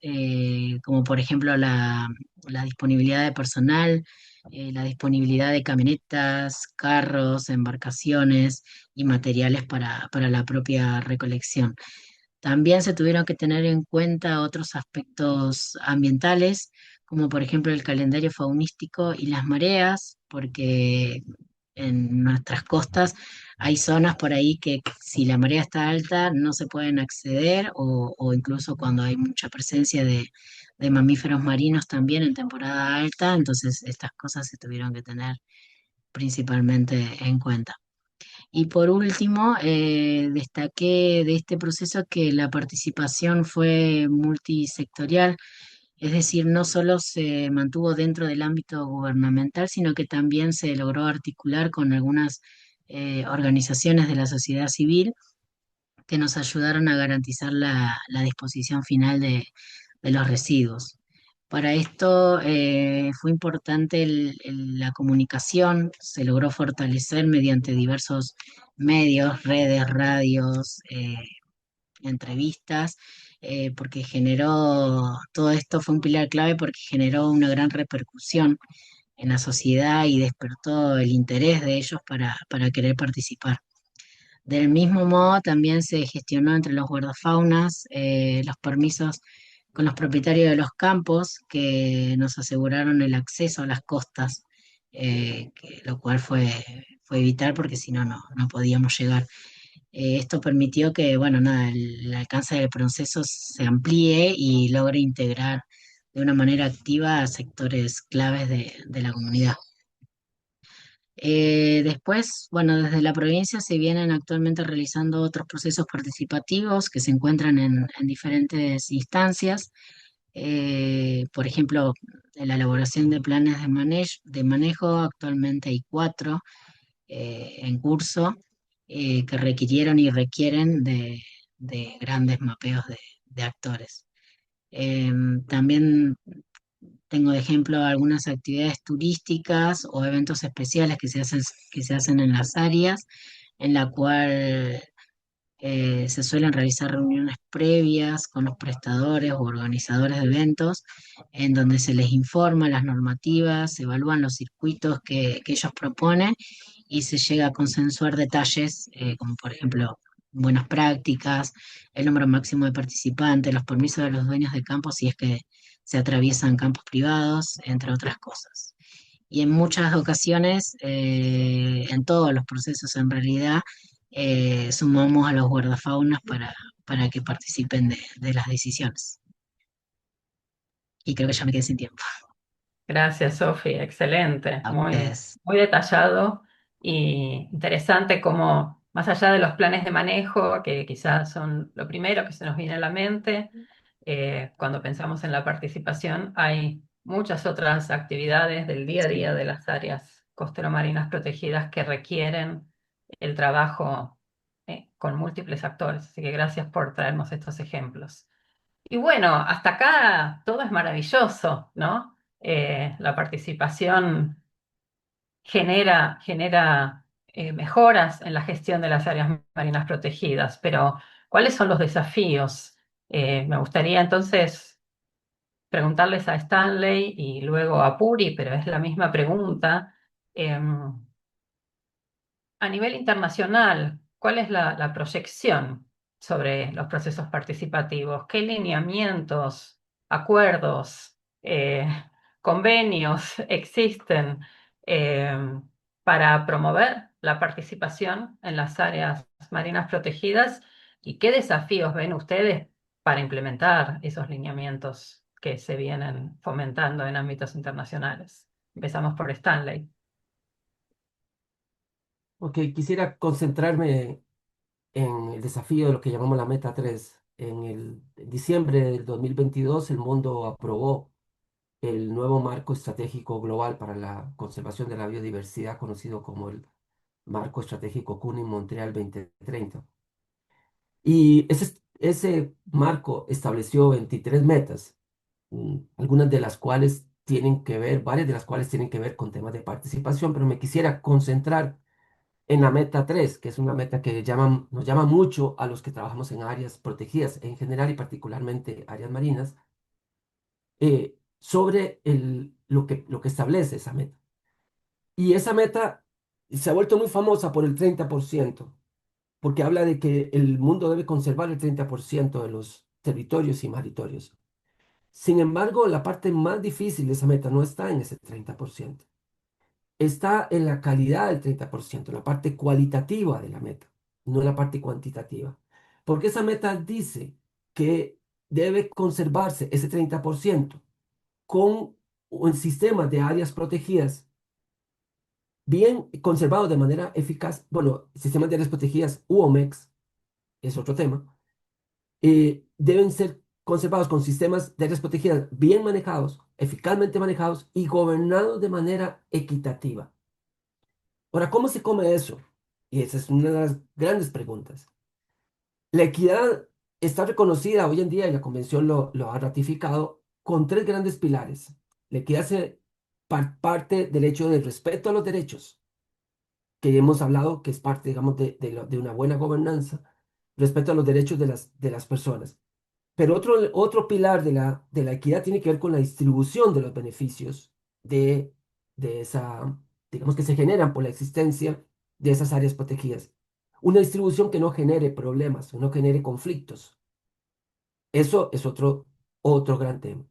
como por ejemplo la disponibilidad de personal, la disponibilidad de camionetas, carros, embarcaciones y materiales para la propia recolección. También se tuvieron que tener en cuenta otros aspectos ambientales, como por ejemplo el calendario faunístico y las mareas, porque en nuestras costas hay zonas por ahí que si la marea está alta no se pueden acceder o incluso cuando hay mucha presencia de mamíferos marinos también en temporada alta, entonces estas cosas se tuvieron que tener principalmente en cuenta. Y por último, destaqué de este proceso que la participación fue multisectorial, es decir, no solo se mantuvo dentro del ámbito gubernamental, sino que también se logró articular con algunas organizaciones de la sociedad civil que nos ayudaron a garantizar la disposición final de los residuos. Para esto fue importante la comunicación, se logró fortalecer mediante diversos medios, redes, radios, entrevistas, porque generó, todo esto fue un pilar clave porque generó una gran repercusión en la sociedad y despertó el interés de ellos para querer participar. Del mismo modo, también se gestionó entre los guardafaunas los permisos con los propietarios de los campos que nos aseguraron el acceso a las costas, lo cual fue vital porque si no, no podíamos llegar. Esto permitió que, bueno, nada, el alcance del proceso se amplíe y logre integrar de una manera activa a sectores claves de la comunidad. Después, bueno, desde la provincia se vienen actualmente realizando otros procesos participativos que se encuentran en diferentes instancias. Por ejemplo, en la elaboración de planes de manejo, actualmente hay 4 en curso que requirieron y requieren de grandes mapeos de actores. También tengo de ejemplo algunas actividades turísticas o eventos especiales que se hacen en las áreas, en la cual se suelen realizar reuniones previas con los prestadores o organizadores de eventos, en donde se les informa las normativas, se evalúan los circuitos que ellos proponen y se llega a consensuar detalles, como por ejemplo buenas prácticas, el número máximo de participantes, los permisos de los dueños de campos si es que se atraviesan campos privados, entre otras cosas. y en muchas ocasiones, en todos los procesos en realidad, sumamos a los guardafaunas para que participen de las decisiones. Y creo que ya me quedé sin tiempo. Gracias, Sofi, excelente, A muy, ustedes. muy detallado y interesante como, más allá de los planes de manejo, que quizás son lo primero que se nos viene a la mente, cuando pensamos en la participación, hay muchas otras actividades del día a Sí. día de las áreas costero-marinas protegidas que requieren el trabajo, con múltiples actores, así que gracias por traernos estos ejemplos. Y bueno, hasta acá todo es maravilloso, ¿no? La participación genera mejoras en la gestión de las áreas marinas protegidas, pero ¿cuáles son los desafíos? Me gustaría entonces preguntarles a Stanley y luego a Puri, pero es la misma pregunta. Em, a nivel internacional, ¿cuál es la proyección sobre los procesos participativos? ¿Qué lineamientos, acuerdos, convenios existen eh, para promover la participación en las áreas marinas protegidas? ¿Y qué desafíos ven ustedes para implementar esos lineamientos que se vienen fomentando en ámbitos internacionales? Empezamos por Stanley. Ok, quisiera concentrarme en el desafío de lo que llamamos la Meta 3. En diciembre del 2022, el mundo aprobó el nuevo marco estratégico global para la conservación de la biodiversidad, conocido como el Marco Estratégico CUNY-Montreal 2030. Y ese marco estableció 23 metas, algunas de las cuales tienen que ver, varias de las cuales tienen que ver con temas de participación, pero me quisiera concentrar en la meta 3, que es una meta que nos llama mucho a los que trabajamos en áreas protegidas en general y particularmente áreas marinas, sobre lo que establece esa meta. Y esa meta se ha vuelto muy famosa por el 30%, porque habla de que el mundo debe conservar el 30% de los territorios y maritorios. Sin embargo, la parte más difícil de esa meta no está en ese 30%. Está en la calidad del 30%, la parte cualitativa de la meta, no la parte cuantitativa. Porque esa meta dice que debe conservarse ese 30% con un sistema de áreas protegidas bien conservados de manera eficaz. Bueno, sistemas de áreas protegidas, UOMEX, es otro tema, deben ser conservados con sistemas de áreas protegidas bien manejados, eficazmente manejados y gobernados de manera equitativa. Ahora, ¿cómo se come eso? Y esa es una de las grandes preguntas. La equidad está reconocida hoy en día y la convención lo ha ratificado con tres grandes pilares. La equidad se parte del hecho del respeto a los derechos, que hemos hablado que es parte, digamos, de una buena gobernanza, respeto a los derechos de las personas. Pero otro pilar de la equidad tiene que ver con la distribución de los beneficios de, de esa, digamos, que se generan por la existencia de esas áreas protegidas. Una distribución que no genere problemas, que no genere conflictos. Eso es otro gran tema.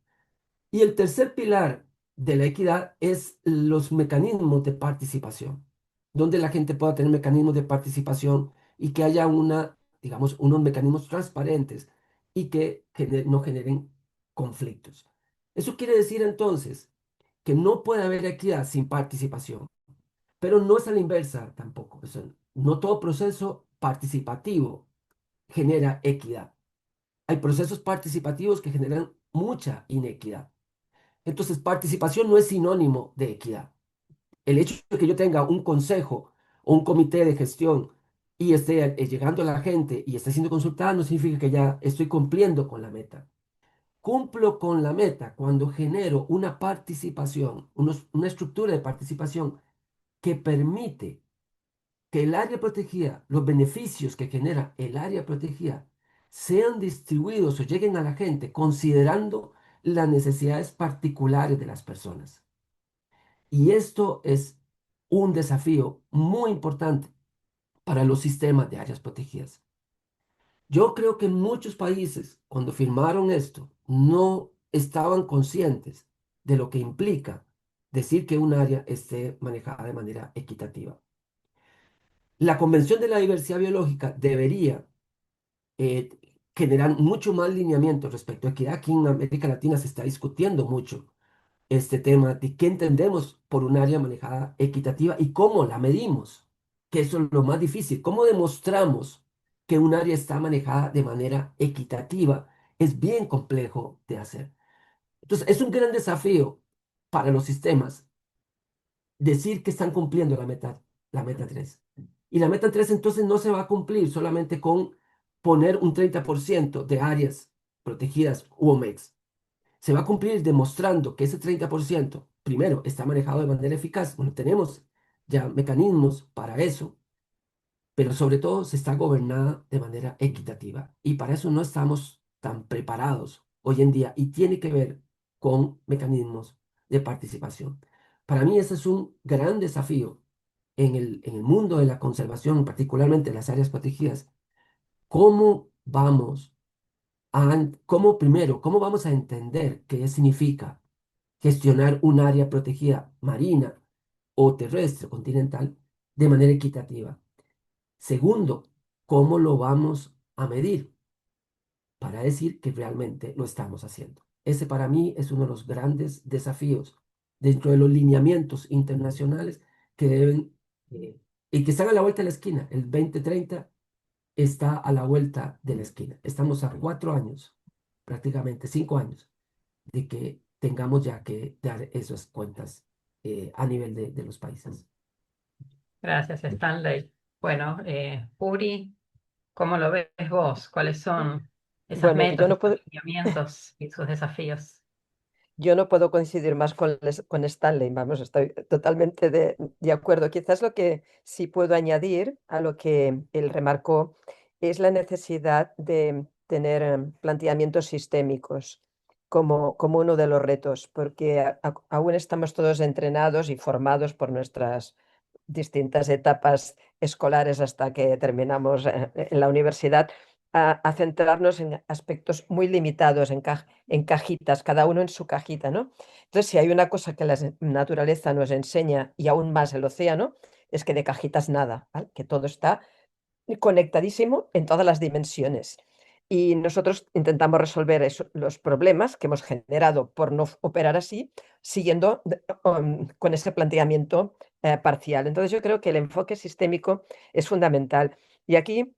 Y el tercer pilar de la equidad es los mecanismos de participación, donde la gente pueda tener mecanismos de participación y que haya digamos, unos mecanismos transparentes y que no generen conflictos. Eso quiere decir entonces que no puede haber equidad sin participación, pero no es a la inversa tampoco. O sea, no todo proceso participativo genera equidad. Hay procesos participativos que generan mucha inequidad. Entonces, participación no es sinónimo de equidad. El hecho de que yo tenga un consejo o un comité de gestión y esté llegando a la gente y esté siendo consultada no significa que ya estoy cumpliendo con la meta. Cumplo con la meta cuando genero una participación, una estructura de participación que permite que el área protegida, los beneficios que genera el área protegida, sean distribuidos o lleguen a la gente considerando las necesidades particulares de las personas. Y esto es un desafío muy importante para los sistemas de áreas protegidas. Yo creo que muchos países, cuando firmaron esto, no estaban conscientes de lo que implica decir que un área esté manejada de manera equitativa. La Convención de la Diversidad Biológica debería eh, generar mucho más lineamiento respecto a que aquí en América Latina se está discutiendo mucho este tema de qué entendemos por un área manejada equitativa y cómo la medimos, que eso es lo más difícil. ¿Cómo demostramos que un área está manejada de manera equitativa? Es bien complejo de hacer. Entonces, es un gran desafío para los sistemas decir que están cumpliendo la meta 3. Y la meta 3 entonces no se va a cumplir solamente con poner un 30% de áreas protegidas UOMEX. Se va a cumplir demostrando que ese 30% primero, está manejado de manera eficaz. Bueno, tenemos ya mecanismos para eso, pero sobre todo se está gobernada de manera equitativa. Y para eso no estamos tan preparados hoy en día y tiene que ver con mecanismos de participación. Para mí ese es un gran desafío en el mundo de la conservación, particularmente en las áreas protegidas. ¿Cómo vamos cómo primero, cómo vamos a entender qué significa gestionar un área protegida marina o terrestre, continental, de manera equitativa? Segundo, ¿cómo lo vamos a medir para decir que realmente lo estamos haciendo? Ese para mí es uno de los grandes desafíos dentro de los lineamientos internacionales que deben y que están a la vuelta de la esquina. El 2030 está a la vuelta de la esquina. Estamos a 4 años, prácticamente 5 años, de que tengamos ya que dar esas cuentas a nivel de los países. Gracias, Stanley. Bueno, Uri, ¿cómo lo ves vos? ¿Cuáles son esas Bueno, metas, esos lineamientos y sus desafíos? yo no puedo coincidir más con Stanley, vamos, estoy totalmente de acuerdo. Quizás lo que sí puedo añadir a lo que él remarcó es la necesidad de tener planteamientos sistémicos como uno de los retos, porque aún estamos todos entrenados y formados por nuestras distintas etapas escolares hasta que terminamos en la universidad, a centrarnos en aspectos muy limitados, en cajitas, cada uno en su cajita, ¿no? Entonces, si hay una cosa que la naturaleza nos enseña, y aún más el océano, es que de cajitas nada, ¿vale? Que todo está conectadísimo en todas las dimensiones. Y nosotros intentamos resolver los problemas que hemos generado por no operar así, siguiendo con ese planteamiento parcial. Entonces yo creo que el enfoque sistémico es fundamental. Y aquí,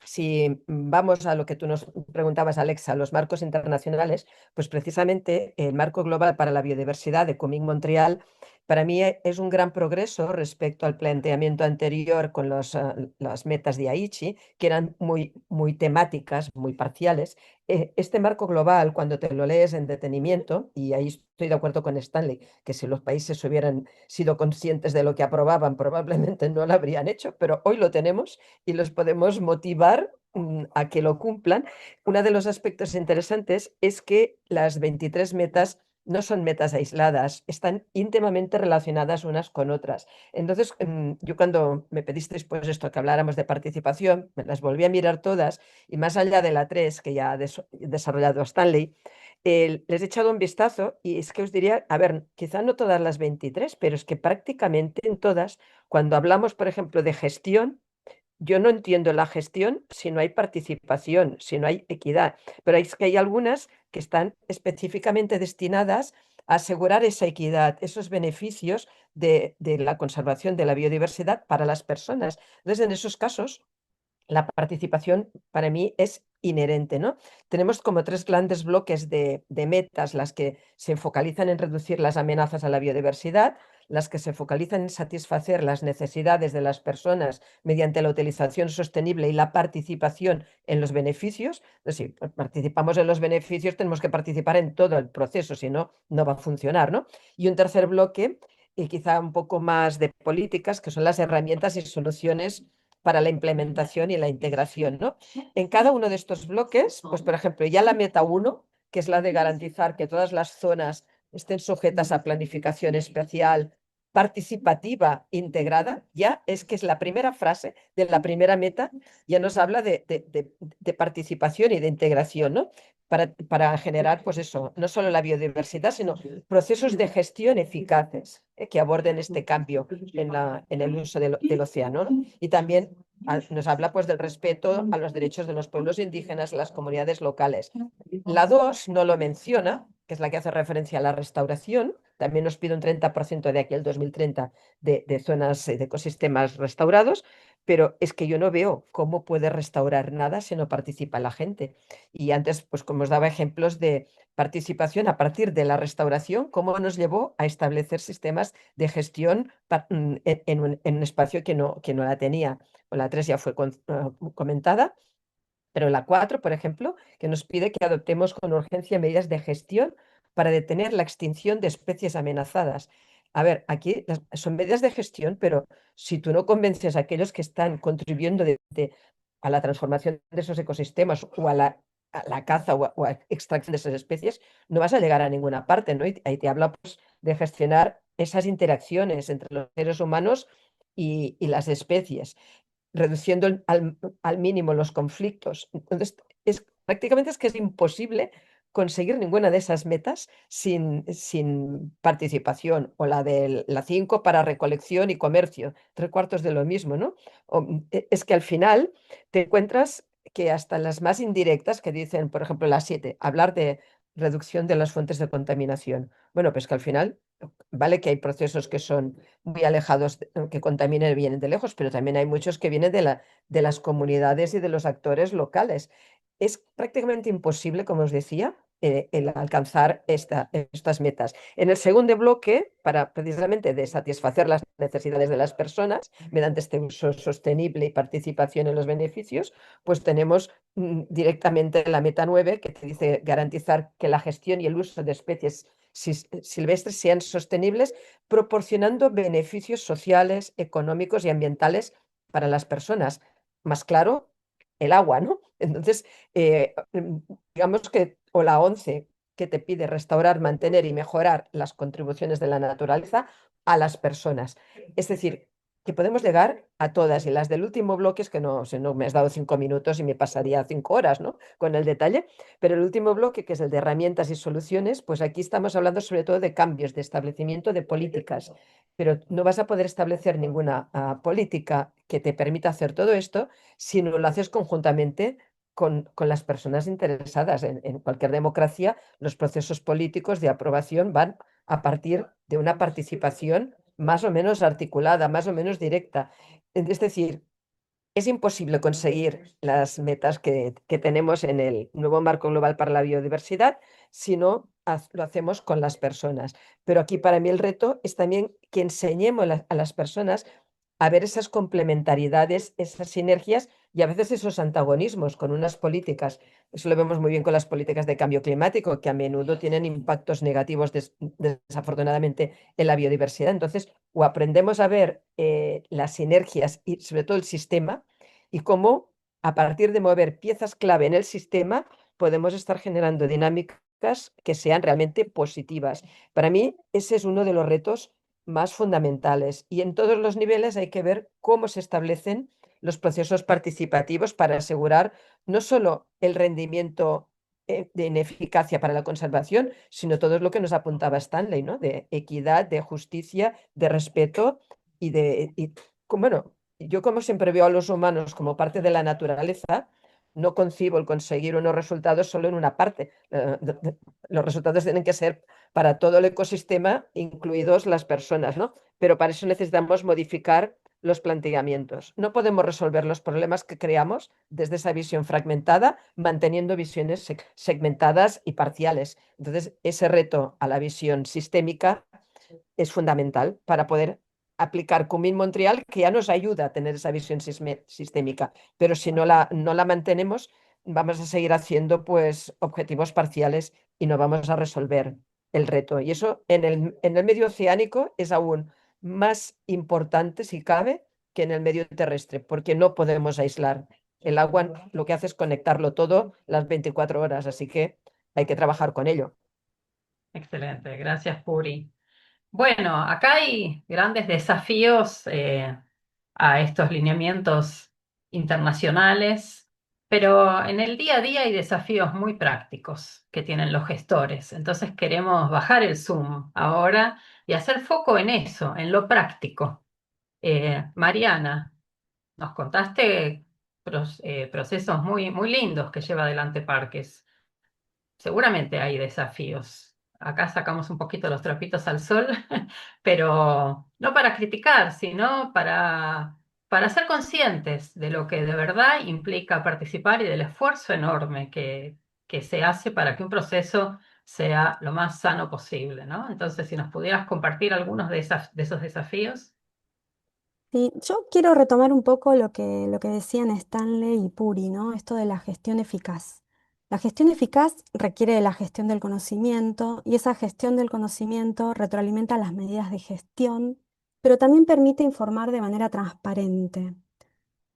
si vamos a lo que tú nos preguntabas, Alexa, los marcos internacionales, pues precisamente el marco global para la biodiversidad de Kunming-Montreal para mí es un gran progreso respecto al planteamiento anterior con las metas de Aichi, que eran muy temáticas, muy parciales. Este marco global, cuando te lo lees en detenimiento, y ahí estoy de acuerdo con Stanley, que si los países hubieran sido conscientes de lo que aprobaban, probablemente no lo habrían hecho, pero hoy lo tenemos y los podemos motivar a que lo cumplan. Uno de los aspectos interesantes es que las 23 metas no son metas aisladas, están íntimamente relacionadas unas con otras. Entonces, yo cuando me pedisteis pues esto, que habláramos de participación, me las volví a mirar todas y más allá de la 3 que ya ha desarrollado Stanley, les he echado un vistazo y es que os diría, a ver, quizá no todas las 23, pero es que prácticamente en todas, cuando hablamos, por ejemplo, de gestión, yo no entiendo la gestión si no hay participación, si no hay equidad, pero es que hay algunas que están específicamente destinadas a asegurar esa equidad, esos beneficios de la conservación de la biodiversidad para las personas. Entonces, en esos casos, la participación para mí es inherente, ¿no? Tenemos como tres grandes bloques de metas, las que se focalizan en reducir las amenazas a la biodiversidad, las que se focalizan en satisfacer las necesidades de las personas mediante la utilización sostenible y la participación en los beneficios. Es decir, participamos en los beneficios, tenemos que participar en todo el proceso, si no, no va a funcionar, ¿no? Y un tercer bloque, y quizá un poco más de políticas, que son las herramientas y soluciones para la implementación y la integración, ¿no? En cada uno de estos bloques, pues por ejemplo, ya la meta 1, que es la de garantizar que todas las zonas estén sujetas a planificación especial participativa integrada, ya es que es la primera frase de la primera meta, ya nos habla de participación y de integración, ¿no? Para generar, pues eso, no solo la biodiversidad, sino procesos de gestión eficaces que aborden este cambio en el uso del océano, ¿no? Y también nos habla pues del respeto a los derechos de los pueblos indígenas, las comunidades locales. La 2 no lo menciona, que es la que hace referencia a la restauración. También nos pide un 30% de aquí al 2030 de zonas de ecosistemas restaurados, pero es que yo no veo cómo puede restaurar nada si no participa la gente. Y antes, pues como os daba ejemplos de participación a partir de la restauración, cómo nos llevó a establecer sistemas de gestión en un espacio que no la tenía. O la 3 ya fue comentada. Pero la 4, por ejemplo, que nos pide que adoptemos con urgencia medidas de gestión para detener la extinción de especies amenazadas. A ver, aquí son medidas de gestión, pero si tú no convences a aquellos que están contribuyendo a la transformación de esos ecosistemas o a la caza o a extracción de esas especies, no vas a llegar a ninguna parte, ¿no? Y ahí te habla pues, de gestionar esas interacciones entre los seres humanos y las especies reduciendo al mínimo los conflictos. Entonces, prácticamente es que es imposible conseguir ninguna de esas metas sin participación, o la de la 5 para recolección y comercio, tres cuartos de lo mismo, ¿no? Es que al final te encuentras que hasta las más indirectas que dicen, por ejemplo, la 7 hablar de reducción de las fuentes de contaminación. Bueno, pues que al final, vale que hay procesos que son muy alejados, que contaminen vienen de lejos, pero también hay muchos que vienen de las comunidades y de los actores locales. Es prácticamente imposible, como os decía, el alcanzar estas metas. En el segundo bloque, para precisamente de satisfacer las necesidades de las personas mediante este uso sostenible y participación en los beneficios, pues tenemos directamente la meta 9 que te dice garantizar que la gestión y el uso de especies silvestres sean sostenibles, proporcionando beneficios sociales, económicos y ambientales para las personas. Más claro, el agua, ¿no? Entonces, digamos que, o la 11, que te pide restaurar, mantener y mejorar las contribuciones de la naturaleza a las personas. Es decir, que podemos llegar a todas, y las del último bloque es que no, no me has dado 5 minutos y me pasaría 5 horas, ¿no? Con el detalle, pero el último bloque, que es el de herramientas y soluciones, pues aquí estamos hablando sobre todo de cambios, de establecimiento de políticas, pero no vas a poder establecer ninguna política que te permita hacer todo esto si no lo haces conjuntamente con las personas interesadas. En cualquier democracia, los procesos políticos de aprobación van a partir de una participación más o menos articulada, más o menos directa. Es decir, es imposible conseguir las metas que tenemos en el nuevo marco global para la biodiversidad si no lo hacemos con las personas. Pero aquí para mí el reto es también que enseñemos a las personas a ver esas complementariedades, esas sinergias y a veces esos antagonismos con unas políticas. Eso lo vemos muy bien con las políticas de cambio climático, que a menudo tienen impactos negativos desafortunadamente en la biodiversidad. Entonces, o aprendemos a ver las sinergias y sobre todo el sistema y cómo a partir de mover piezas clave en el sistema podemos estar generando dinámicas que sean realmente positivas. Para mí, ese es uno de los retos más fundamentales. Y en todos los niveles hay que ver cómo se establecen los procesos participativos para asegurar no solo el rendimiento en eficacia para la conservación, sino todo lo que nos apuntaba Stanley, ¿no? De equidad, de justicia, de respeto bueno, yo como siempre veo a los humanos como parte de la naturaleza, no concibo el conseguir unos resultados solo en una parte. Los resultados tienen que ser para todo el ecosistema, incluidos las personas, ¿no? Pero para eso necesitamos modificar los planteamientos. No podemos resolver los problemas que creamos desde esa visión fragmentada, manteniendo visiones segmentadas y parciales. Entonces, ese reto a la visión sistémica es fundamental para poder aplicar Kunming-Montreal, que ya nos ayuda a tener esa visión sistémica, pero si no la mantenemos, vamos a seguir haciendo pues objetivos parciales y no vamos a resolver el reto. Y eso en el medio oceánico es aún más importante, si cabe, que en el medio terrestre, porque no podemos aislar. El agua lo que hace es conectarlo todo las 24 horas, así que hay que trabajar con ello. Excelente, gracias Puri. Bueno, acá hay grandes desafíos a estos lineamientos internacionales, pero en el día a día hay desafíos muy prácticos que tienen los gestores. Entonces queremos bajar el zoom ahora y hacer foco en eso, en lo práctico. Mariana, nos contaste procesos muy lindos que lleva adelante Parques. Seguramente hay desafíos. Acá sacamos un poquito los trapitos al sol, pero no para criticar, sino para ser conscientes de lo que de verdad implica participar y del esfuerzo enorme que se hace para que un proceso sea lo más sano posible, ¿no? Entonces, si nos pudieras compartir algunos de esos desafíos. Sí, yo quiero retomar un poco lo que decían Stanley y Puri, ¿no? Esto de la gestión eficaz. La gestión eficaz requiere de la gestión del conocimiento y esa gestión del conocimiento retroalimenta las medidas de gestión, pero también permite informar de manera transparente.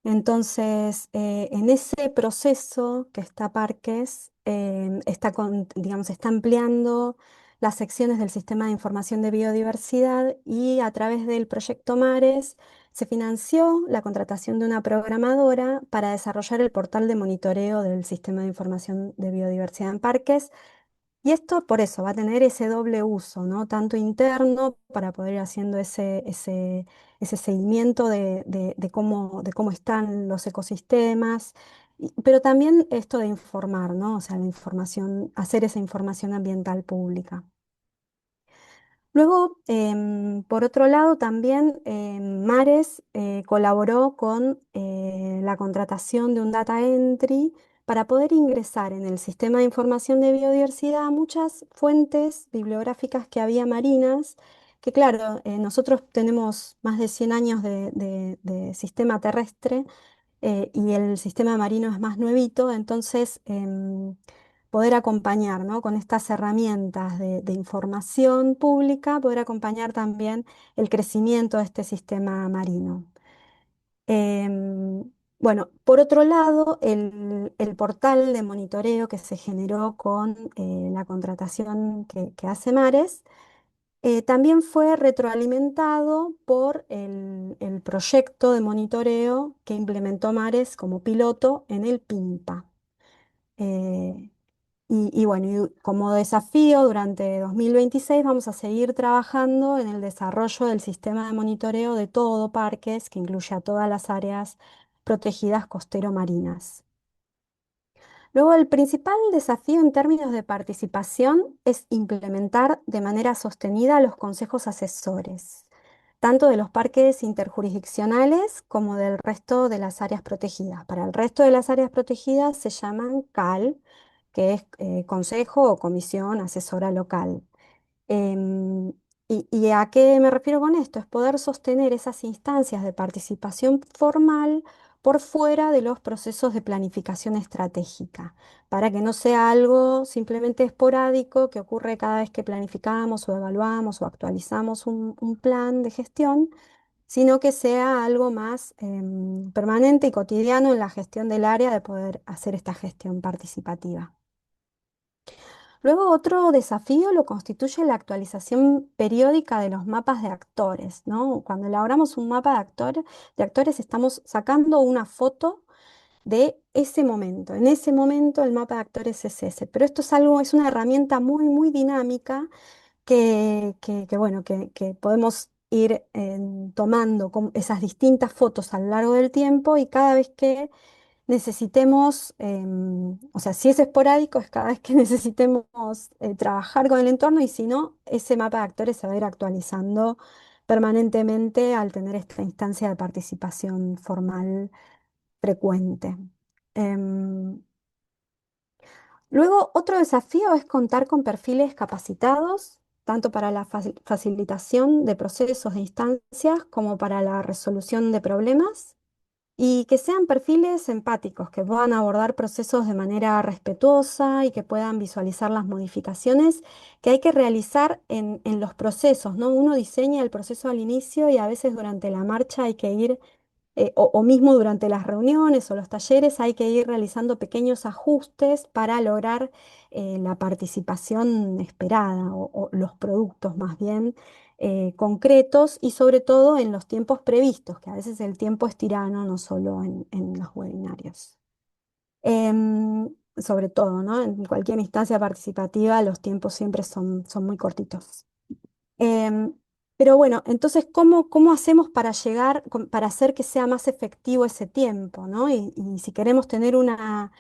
Entonces, en ese proceso que está Parques, digamos, está ampliando las secciones del Sistema de Información de Biodiversidad y a través del proyecto Mares se financió la contratación de una programadora para desarrollar el portal de monitoreo del Sistema de Información de Biodiversidad en Parques, y esto por eso va a tener ese doble uso, ¿no? Tanto interno para poder ir haciendo ese seguimiento de cómo están los ecosistemas, pero también esto de informar, ¿no? O sea, la información, hacer esa información ambiental pública. Luego, por otro lado, también Mares colaboró con la contratación de un data entry para poder ingresar en el sistema de información de biodiversidad muchas fuentes bibliográficas que había marinas, que claro, nosotros tenemos más de 100 años de sistema terrestre, y el sistema marino es más nuevito, entonces poder acompañar, ¿no? Con estas herramientas de información pública, poder acompañar también el crecimiento de este sistema marino. Em, bueno, por otro lado, el portal de monitoreo que se generó con la contratación que hace Mares, también fue retroalimentado por el proyecto de monitoreo que implementó Mares como piloto en el PIMPA. Eh, y bueno, y como desafío durante 2026 vamos a seguir trabajando en el desarrollo del sistema de monitoreo de todo Parques, que incluye a todas las áreas protegidas costero-marinas. Luego, el principal desafío en términos de participación es implementar de manera sostenida los consejos asesores, tanto de los parques interjurisdiccionales como del resto de las áreas protegidas. Para el resto de las áreas protegidas se llaman CAL, que es Consejo o Comisión Asesora Local. Em, y a qué me refiero con esto? Es poder sostener esas instancias de participación formal por fuera de los procesos de planificación estratégica, para que no sea algo simplemente esporádico que ocurre cada vez que planificamos o evaluamos o actualizamos un plan de gestión, sino que sea algo más permanente y cotidiano en la gestión del área de poder hacer esta gestión participativa. Luego, otro desafío lo constituye la actualización periódica de los mapas de actores, ¿no? Cuando elaboramos un mapa de actores estamos sacando una foto de ese momento. En ese momento el mapa de actores es ese, pero esto es algo, es una herramienta muy dinámica bueno, que podemos ir tomando esas distintas fotos a lo largo del tiempo y cada vez que necesitemos, o sea, si es esporádico, es cada vez que necesitemos trabajar con el entorno, y si no, ese mapa de actores se va a ir actualizando permanentemente al tener esta instancia de participación formal frecuente. Em, Luego, otro desafío es contar con perfiles capacitados, tanto para la facilitación de procesos de instancias como para la resolución de problemas, y que sean perfiles empáticos, que puedan abordar procesos de manera respetuosa y que puedan visualizar las modificaciones que hay que realizar en los procesos, ¿no? Uno diseña el proceso al inicio y a veces durante la marcha hay que ir, o mismo durante las reuniones o los talleres, hay que ir realizando pequeños ajustes para lograr la participación esperada o los productos más bien concretos y sobre todo en los tiempos previstos, que a veces el tiempo es tirano, no solo en los webinarios. Sobre todo, ¿no? En cualquier instancia participativa los tiempos siempre son muy cortitos. Em, pero bueno, entonces, ¿cómo hacemos para llegar, para hacer que sea más efectivo ese tiempo, ¿no? Y si queremos tener una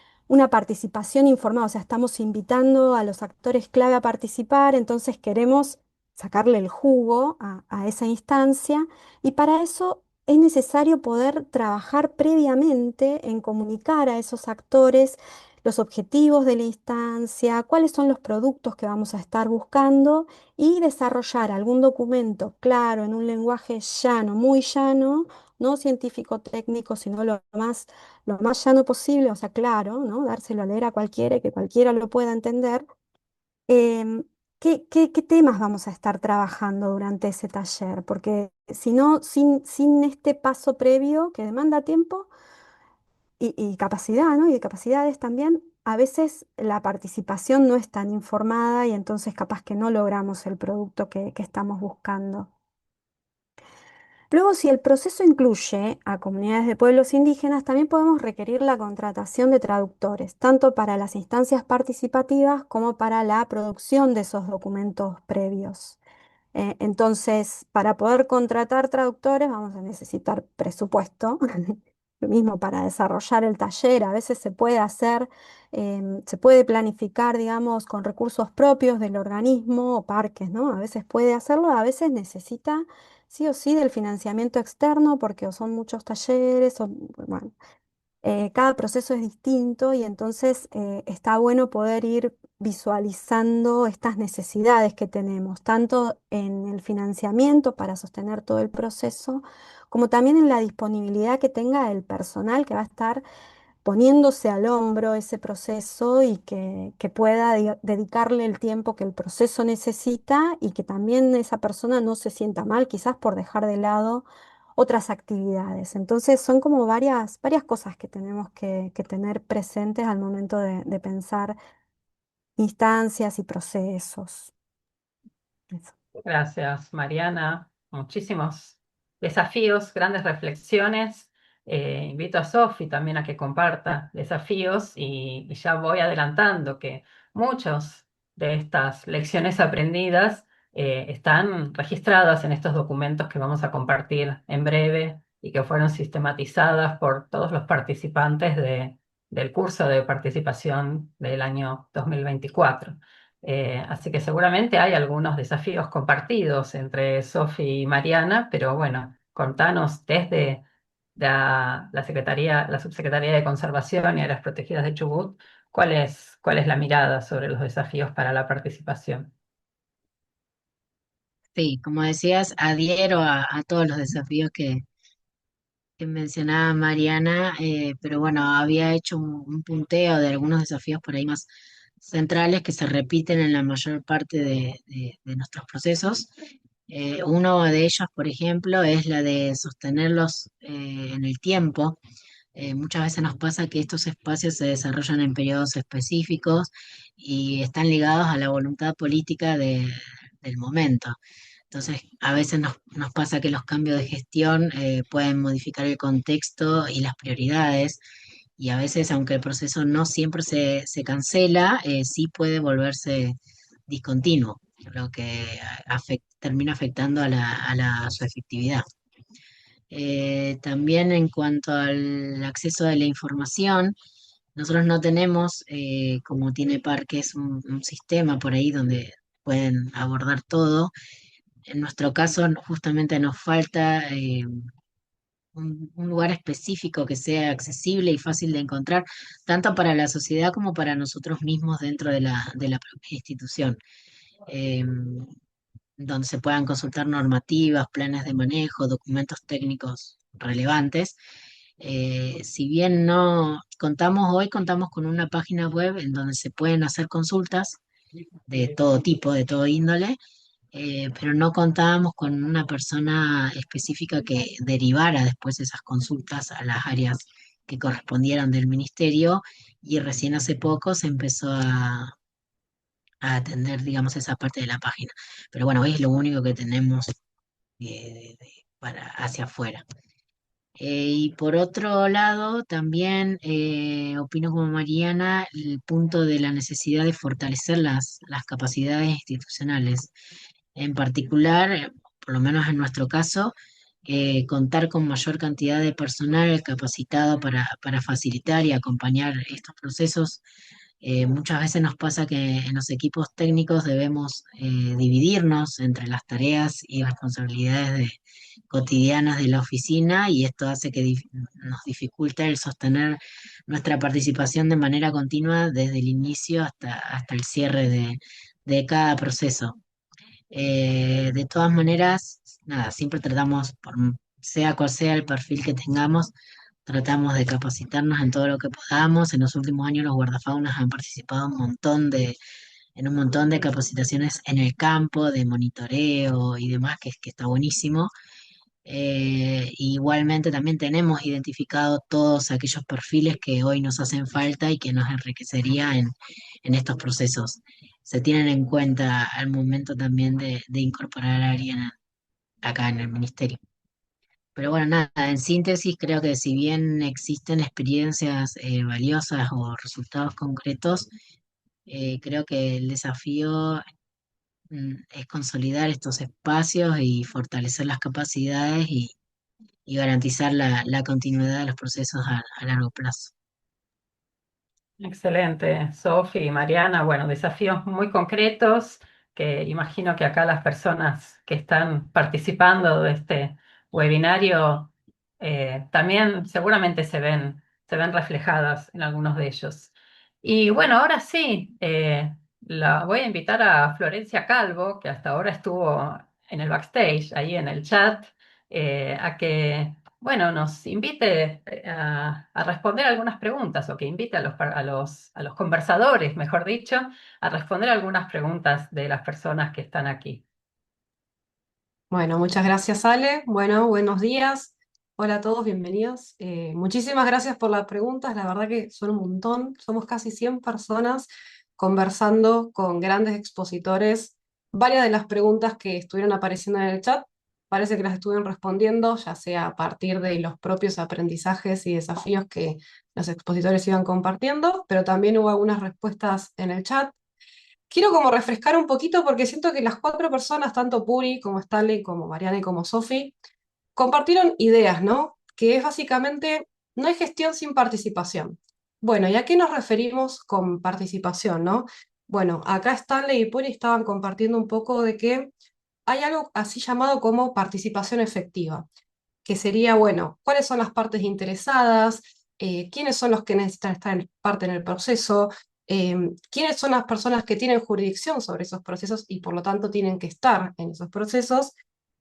participación informada, o sea, estamos invitando a los actores clave a participar, entonces queremos sacarle el jugo a esa instancia, y para eso es necesario poder trabajar previamente en comunicar a esos actores los objetivos de la instancia, cuáles son los productos que vamos a estar buscando y desarrollar algún documento claro en un lenguaje llano, muy llano, no científico técnico, sino lo más llano posible, o sea, claro, ¿no? Dárselo a leer a cualquiera y que cualquiera lo pueda entender. Em, ¿qué temas vamos a estar trabajando durante ese taller? Porque si no, sin este paso previo que demanda tiempo y capacidad, ¿no? Y de capacidades también, a veces la participación no es tan informada y entonces capaz que no logramos el producto que estamos buscando. Luego, si el proceso incluye a comunidades de pueblos indígenas, también podemos requerir la contratación de traductores, tanto para las instancias participativas como para la producción de esos documentos previos. Entonces, para poder contratar traductores vamos a necesitar presupuesto. Lo mismo para desarrollar el taller, a veces se puede hacer, se puede planificar, digamos, con recursos propios del organismo o parques, ¿no? A veces puede hacerlo, a veces necesita sí o sí del financiamiento externo porque o son muchos talleres, o, bueno, cada proceso es distinto y entonces está bueno poder ir visualizando estas necesidades que tenemos, tanto en el financiamiento para sostener todo el proceso, como también en la disponibilidad que tenga el personal que va a estar poniéndose al hombro ese proceso y que pueda dedicarle el tiempo que el proceso necesita y que también esa persona no se sienta mal, quizás por dejar de lado otras actividades. Entonces son como varias cosas que tenemos que tener presentes al momento de pensar instancias y procesos. Eso. Gracias, Mariana. Muchísimos desafíos, grandes reflexiones. Invito a Sofi también a que comparta desafíos y ya voy adelantando que muchos de estas lecciones aprendidas están registradas en estos documentos que vamos a compartir en breve y que fueron sistematizadas por todos los participantes del curso de participación del año 2024. Así que seguramente hay algunos desafíos compartidos entre Sofi y Mariana, pero bueno, contanos desde la Secretaría, la Subsecretaría de Conservación y Áreas Protegidas de Chubut, cuál es la mirada sobre los desafíos para la participación. Sí, como decías, adhiero a todos los desafíos que mencionaba Mariana, pero bueno, había hecho un punteo de algunos desafíos por ahí más centrales que se repiten en la mayor parte de nuestros procesos. Uno de ellos, por ejemplo, es la de sostenerlos en el tiempo. Muchas veces nos pasa que estos espacios se desarrollan en periodos específicos y están ligados a la voluntad política del momento. Entonces, a veces nos pasa que los cambios de gestión pueden modificar el contexto y las prioridades, y a veces, aunque el proceso no siempre se cancela, sí puede volverse discontinuo, lo que termina afectando su efectividad. También en cuanto al acceso a la información, nosotros no tenemos, como tiene Parques, un sistema por ahí donde pueden abordar todo. En nuestro caso, justamente nos falta un lugar específico que sea accesible y fácil de encontrar, tanto para la sociedad como para nosotros mismos dentro de la propia institución, donde se puedan consultar normativas, planes de manejo, documentos técnicos relevantes. Si bien no contamos hoy, contamos con una página web en donde se pueden hacer consultas de todo tipo, de todo índole, pero no contábamos con una persona específica que derivara después esas consultas a las áreas que correspondieran del ministerio, y recién hace poco se empezó a a atender, digamos, esa parte de la página. Pero bueno, hoy es lo único que tenemos para hacia afuera. Y por otro lado, también opino como Mariana el punto de la necesidad de fortalecer las capacidades institucionales. En particular, por lo menos en nuestro caso, contar con mayor cantidad de personal capacitado para facilitar y acompañar estos procesos. Muchas veces nos pasa que en los equipos técnicos debemos dividirnos entre las tareas y responsabilidades cotidianas de la oficina y esto hace que nos dificulta el sostener nuestra participación de manera continua desde el inicio hasta el cierre de cada proceso. De todas maneras, nada, siempre tratamos, sea cual sea el perfil que tengamos, tratamos de capacitarnos en todo lo que podamos. En los últimos años los guardafaunas han participado en un montón de capacitaciones en el campo, de monitoreo y demás, que está buenísimo. Igualmente también tenemos identificado todos aquellos perfiles que hoy nos hacen falta y que nos enriquecería en estos procesos. Se tienen en cuenta al momento también de incorporar a alguien acá en el ministerio. Pero bueno, nada, en síntesis creo que si bien existen experiencias valiosas o resultados concretos, creo que el desafío es consolidar estos espacios y fortalecer las capacidades y garantizar la continuidad de los procesos a largo plazo. Excelente, Sofi y Mariana. Bueno, desafíos muy concretos que imagino que acá las personas que están participando de este webinario también seguramente se ven reflejadas en algunos de ellos. Y bueno, ahora sí, la voy a invitar a Florencia Calvo, que hasta ahora estuvo en el backstage, ahí en el chat, a que bueno, nos invite a responder algunas preguntas o que invite a los conversadores, mejor dicho, a responder algunas preguntas de las personas que están aquí. Bueno, muchas gracias, Ale. Bueno, buenos días. Hola a todos, bienvenidos. Muchísimas gracias por las preguntas. La verdad que son un montón. Somos casi 100 personas conversando con grandes expositores. Varias de las preguntas que estuvieron apareciendo en el chat parece que las estuvieron respondiendo, ya sea a partir de los propios aprendizajes y desafíos que los expositores iban compartiendo, pero también hubo algunas respuestas en el chat. Quiero como refrescar un poquito porque siento que las cuatro personas, tanto Puri como Stanley, como Mariana y como Sofi, compartieron ideas, ¿no? Que es básicamente, no hay gestión sin participación. Bueno, ¿y a qué nos referimos con participación, no? Bueno, acá Stanley y Puri estaban compartiendo un poco de que hay algo así llamado como participación efectiva, que sería, bueno, cuáles son las partes interesadas, quiénes son los que necesitan estar en parte en el proceso, quiénes son las personas que tienen jurisdicción sobre esos procesos y por lo tanto tienen que estar en esos procesos.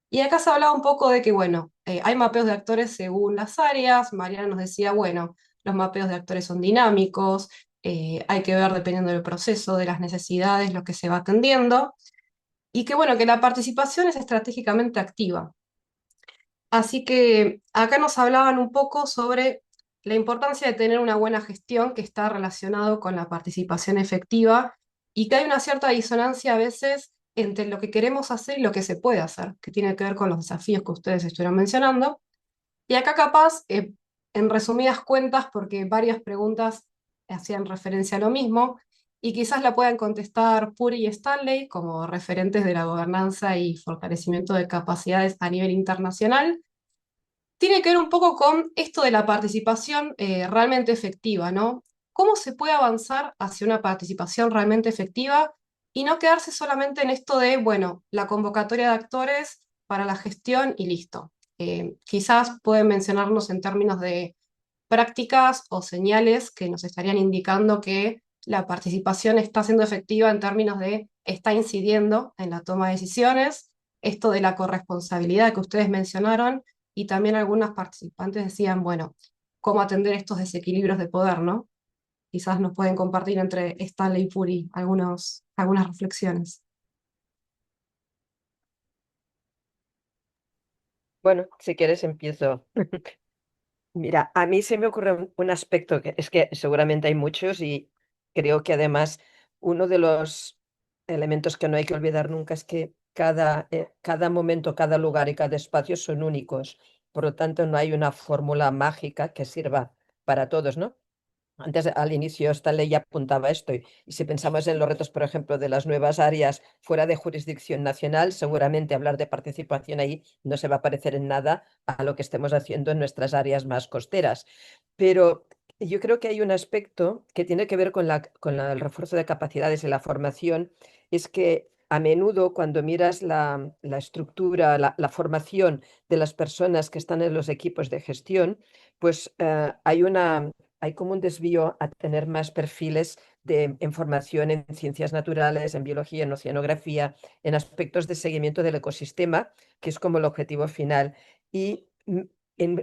Y acá se hablaba un poco de que, bueno, hay mapeos de actores según las áreas. Mariana nos decía, bueno, los mapeos de actores son dinámicos, hay que ver dependiendo del proceso, de las necesidades, lo que se va atendiendo. Y que, bueno, que la participación es estratégicamente activa. Así que acá nos hablaban un poco sobre la importancia de tener una buena gestión que está relacionado con la participación efectiva y que hay una cierta disonancia a veces entre lo que queremos hacer y lo que se puede hacer, que tiene que ver con los desafíos que ustedes estuvieron mencionando. Y acá capaz, en resumidas cuentas, porque varias preguntas hacían referencia a lo mismo, y quizás la puedan contestar Puri y Stanley como referentes de la gobernanza y fortalecimiento de capacidades a nivel internacional, tiene que ver un poco con esto de la participación realmente efectiva, ¿no? ¿Cómo se puede avanzar hacia una participación realmente efectiva y no quedarse solamente en esto de, bueno, la convocatoria de actores para la gestión y listo? Quizás pueden mencionarnos en términos de prácticas o señales que nos estarían indicando que la participación está siendo efectiva en términos de está incidiendo en la toma de decisiones, esto de la corresponsabilidad que ustedes mencionaron, y también algunas participantes decían, bueno, cómo atender estos desequilibrios de poder, ¿no? Quizás nos pueden compartir entre Stanley y Puri algunas reflexiones. Bueno, si quieres empiezo. Mira, a mí se me ocurre un aspecto que es que seguramente hay muchos y creo que además uno de los elementos que no hay que olvidar nunca es que cada momento, cada lugar y cada espacio son únicos. Por lo tanto, no hay una fórmula mágica que sirva para todos, ¿no? Antes, al inicio, esta ley ya apuntaba esto, y si pensamos en los retos, por ejemplo, de las nuevas áreas fuera de jurisdicción nacional, seguramente hablar de participación ahí no se va a parecer en nada a lo que estemos haciendo en nuestras áreas más costeras. Pero yo creo que hay un aspecto que tiene que ver el refuerzo de capacidades y la formación, es que a menudo cuando miras la estructura, la formación de las personas que están en los equipos de gestión, pues hay como un desvío a tener más perfiles en formación en ciencias naturales, en biología, en oceanografía, en aspectos de seguimiento del ecosistema, que es como el objetivo final. Y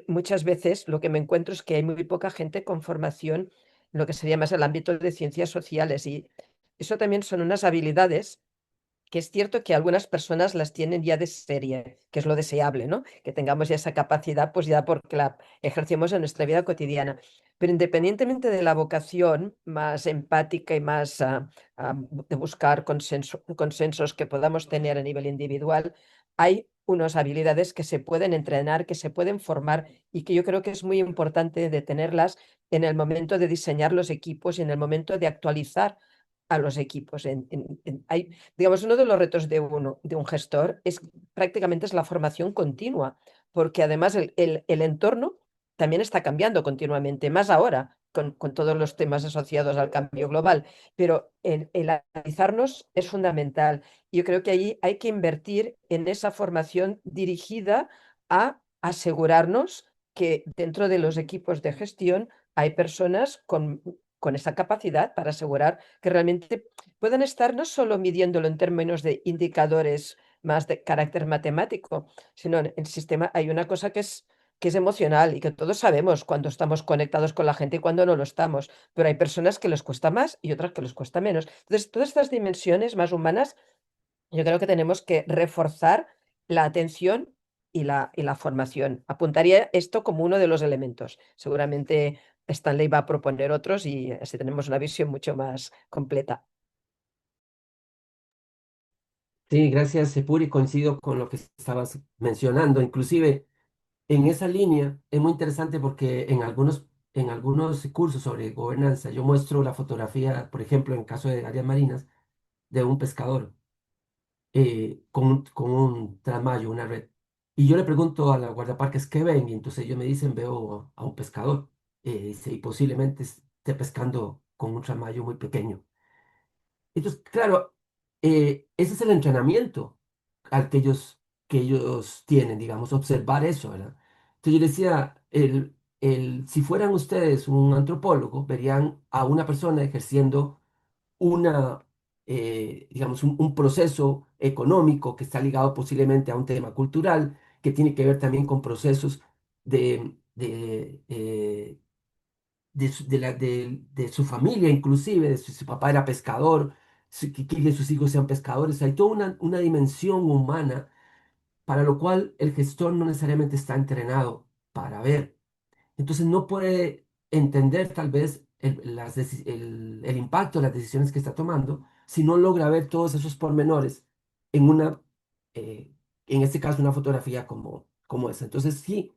muchas veces lo que me encuentro es que hay muy poca gente con formación en lo que sería más el ámbito de ciencias sociales. Y eso también son unas habilidades que es cierto que algunas personas las tienen ya de serie, que es lo deseable, ¿no? Que tengamos ya esa capacidad, pues ya porque la ejercemos en nuestra vida cotidiana. Pero independientemente de la vocación más empática y más de buscar consensos que podamos tener a nivel individual, hay unas habilidades que se pueden entrenar, que se pueden formar y que yo creo que es muy importante de tenerlas en el momento de diseñar los equipos y en el momento de actualizar a los equipos. Digamos, uno de los retos de un gestor prácticamente es la formación continua, porque además el entorno también está cambiando continuamente, más ahora con todos los temas asociados al cambio global, pero el analizarnos es fundamental. Yo creo que ahí hay que invertir en esa formación dirigida a asegurarnos que dentro de los equipos de gestión hay personas con esa capacidad para asegurar que realmente puedan estar no solo midiéndolo en términos de indicadores más de carácter matemático, sino en el sistema hay una cosa que es emocional y que todos sabemos cuando estamos conectados con la gente y cuando no lo estamos, pero hay personas que les cuesta más y otras que les cuesta menos. Entonces, todas estas dimensiones más humanas, yo creo que tenemos que reforzar la atención y la formación. Apuntaría esto como uno de los elementos. Seguramente Stanley va a proponer otros y así tenemos una visión mucho más completa. Sí, gracias, Sepuri. Coincido con lo que estabas mencionando. Inclusive, en esa línea es muy interesante porque en algunos cursos sobre gobernanza yo muestro la fotografía, por ejemplo, en caso de áreas marinas, de un pescador con un trasmayo, una red. Y yo le pregunto a la guardaparques qué ven, y entonces ellos me dicen, veo a un pescador, y posiblemente esté pescando con un trasmayo muy pequeño. Entonces, claro, ese es el entrenamiento al que ellos tienen, digamos, observar eso, ¿verdad? Entonces yo decía, si fueran ustedes un antropólogo, verían a una persona ejerciendo una, digamos, un proceso económico que está ligado posiblemente a un tema cultural, que tiene que ver también con procesos de su familia, inclusive, de su papá era pescador, que quiere que sus hijos sean pescadores. Hay toda una dimensión humana para lo cual el gestor no necesariamente está entrenado para ver. Entonces no puede entender tal vez el impacto de las decisiones que está tomando si no logra ver todos esos pormenores en eh, en este caso, una fotografía como esa. Entonces sí,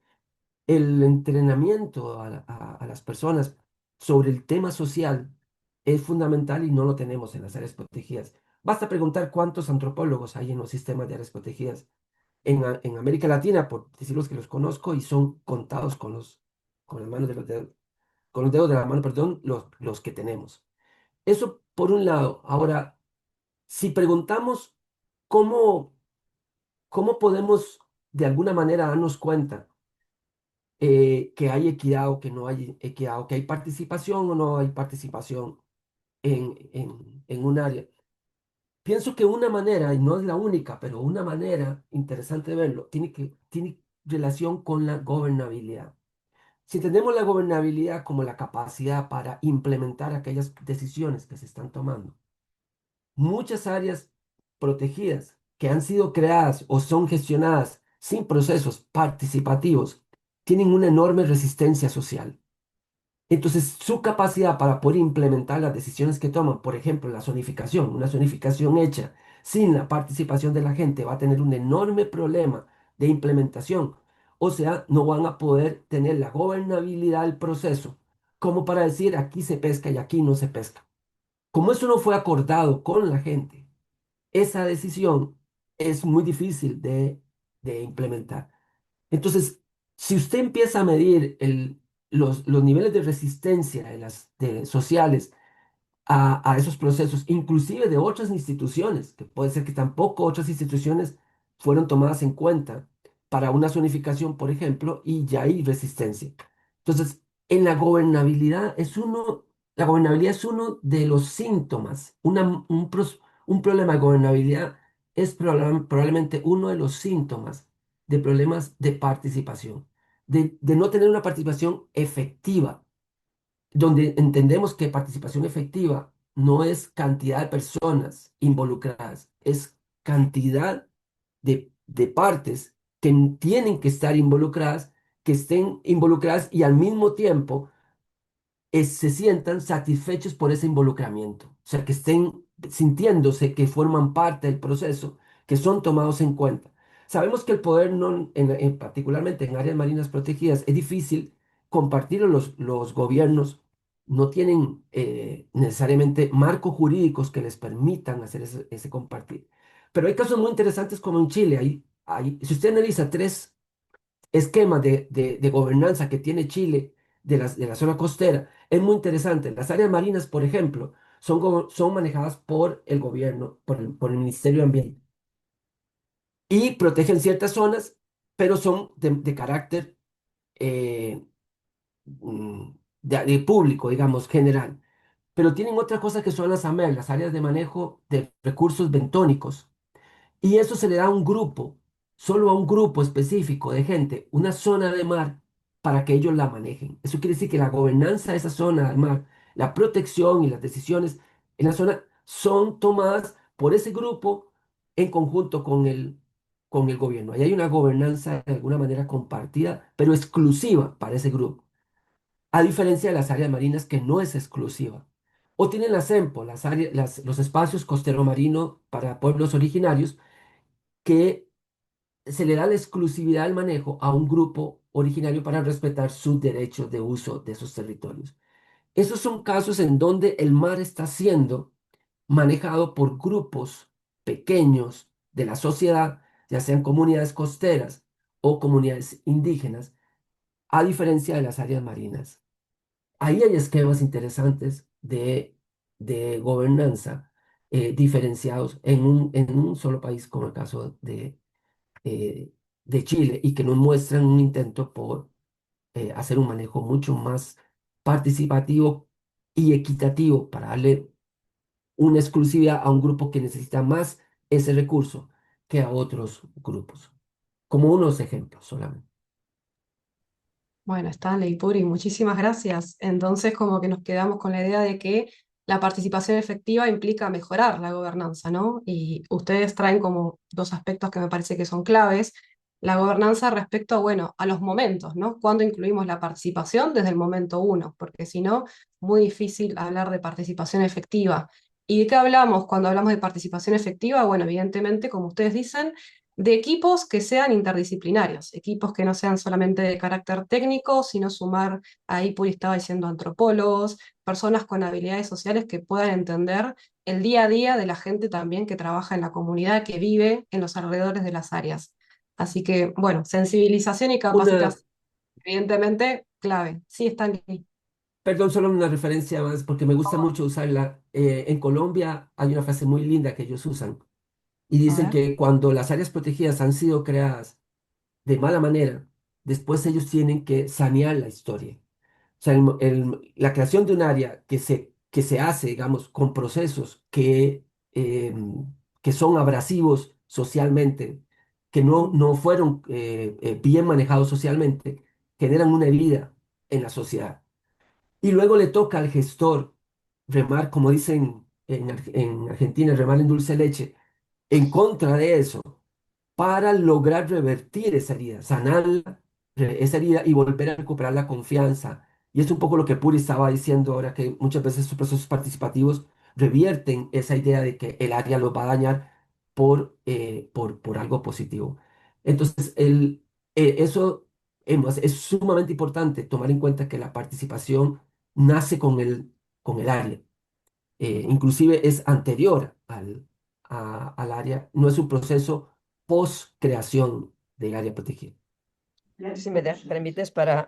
el entrenamiento a las personas sobre el tema social es fundamental y no lo tenemos en las áreas protegidas. Basta preguntar cuántos antropólogos hay en los sistemas de áreas protegidas en América Latina, por decirlos que los conozco, y son contados con las manos de los dedos, con los dedos de la mano, perdón, los que tenemos. Eso por un lado. Ahora, si preguntamos cómo, cómo podemos de alguna manera darnos cuenta que hay equidad o que no hay equidad, o que hay participación o no hay participación en un área. Pienso que una manera, y no es la única, pero una manera interesante de verlo, tiene relación con la gobernabilidad. Si tenemos la gobernabilidad como la capacidad para implementar aquellas decisiones que se están tomando, muchas áreas protegidas que han sido creadas o son gestionadas sin procesos participativos tienen una enorme resistencia social. Entonces, su capacidad para poder implementar las decisiones que toman, por ejemplo, la zonificación, una zonificación hecha sin la participación de la gente va a tener un enorme problema de implementación. O sea, no van a poder tener la gobernabilidad del proceso como para decir aquí se pesca y aquí no se pesca. Como eso no fue acordado con la gente, esa decisión es muy difícil de implementar. Entonces, si usted empieza a medir los niveles de resistencia sociales a esos procesos, inclusive de otras instituciones, que puede ser que tampoco otras instituciones fueron tomadas en cuenta para una zonificación, por ejemplo, y ya hay resistencia. Entonces, en la gobernabilidad es uno de los síntomas, un problema de gobernabilidad es probablemente uno de los síntomas de problemas de participación, de no tener una participación efectiva donde entendemos que participación efectiva no es cantidad de personas involucradas, es cantidad de partes que tienen que estar involucradas, que estén involucradas y al mismo tiempo se sientan satisfechos por ese involucramiento, o sea, que estén sintiéndose que forman parte del proceso, que son tomados en cuenta. Sabemos que el poder, no, particularmente en áreas marinas protegidas, es difícil compartirlo. Los gobiernos no tienen necesariamente marcos jurídicos que les permitan hacer ese compartir. Pero hay casos muy interesantes como en Chile. Si usted analiza tres esquema de gobernanza que tiene Chile de la zona costera es muy interesante. Las áreas marinas, por ejemplo, son manejadas por el gobierno, por el Ministerio de Ambiente, y protegen ciertas zonas, pero son de carácter eh, mm, de público, digamos, general. Pero tienen otra cosa que son las AMER, las áreas de manejo de recursos bentónicos. Y eso se le da a un grupo, solo a un grupo específico de gente, una zona de mar para que ellos la manejen. Eso quiere decir que la gobernanza de esa zona de mar, la protección y las decisiones en la zona son tomadas por ese grupo en conjunto con el gobierno. Ahí hay una gobernanza de alguna manera compartida, pero exclusiva para ese grupo, a diferencia de las áreas marinas que no es exclusiva. O tienen la SEMPO, los espacios costero marino para pueblos originarios, que se le da la exclusividad del manejo a un grupo originario para respetar sus derechos de uso de esos territorios. Esos son casos en donde el mar está siendo manejado por grupos pequeños de la sociedad, ya sean comunidades costeras o comunidades indígenas, a diferencia de las áreas marinas. Ahí hay esquemas interesantes de gobernanza diferenciados en un solo país, como el caso eh, de Chile, y que nos muestran un intento por hacer un manejo mucho más participativo y equitativo para darle una exclusividad a un grupo que necesita más ese recurso que a otros grupos, como unos ejemplos solamente. Bueno, Stanley, Puri, muchísimas gracias. Entonces, como que nos quedamos con la idea de que la participación efectiva implica mejorar la gobernanza, ¿no? Y ustedes traen como dos aspectos que me parece que son claves. La gobernanza respecto, bueno, a los momentos, ¿no? Cuando incluimos la participación desde el momento uno, porque si no, muy difícil hablar de participación efectiva. ¿Y de qué hablamos cuando hablamos de participación efectiva? Bueno, evidentemente, como ustedes dicen, de equipos que sean interdisciplinarios, equipos que no sean solamente de carácter técnico, sino sumar, ahí Puri estaba diciendo antropólogos, personas con habilidades sociales que puedan entender el día a día de la gente también que trabaja en la comunidad, que vive en los alrededores de las áreas. Así que, bueno, sensibilización y Una, capacitación, evidentemente, clave. Sí, están ahí. perdón, solo una referencia más, porque me gusta mucho usarla. En Colombia hay una frase muy linda que ellos usan y A dicen ver. que cuando las áreas protegidas han sido creadas de mala manera, después ellos tienen que sanear la historia. O sea, la creación de un área que se hace, digamos, con procesos que son abrasivos socialmente, que no fueron bien manejados socialmente, generan una herida en la sociedad. Y luego le toca al gestor remar, como dicen en Argentina, remar en dulce leche, en contra de eso para lograr revertir esa herida, sanar esa herida y volver a recuperar la confianza Y es un poco lo que Puri estaba diciendo ahora, que muchas veces estos procesos participativos revierten esa idea de que el área los va a dañar por algo positivo. Entonces, eso es sumamente importante tomar en cuenta que la participación nace con el área. Inclusive es anterior al área, no es un proceso post creación del área protegida. Si me permites para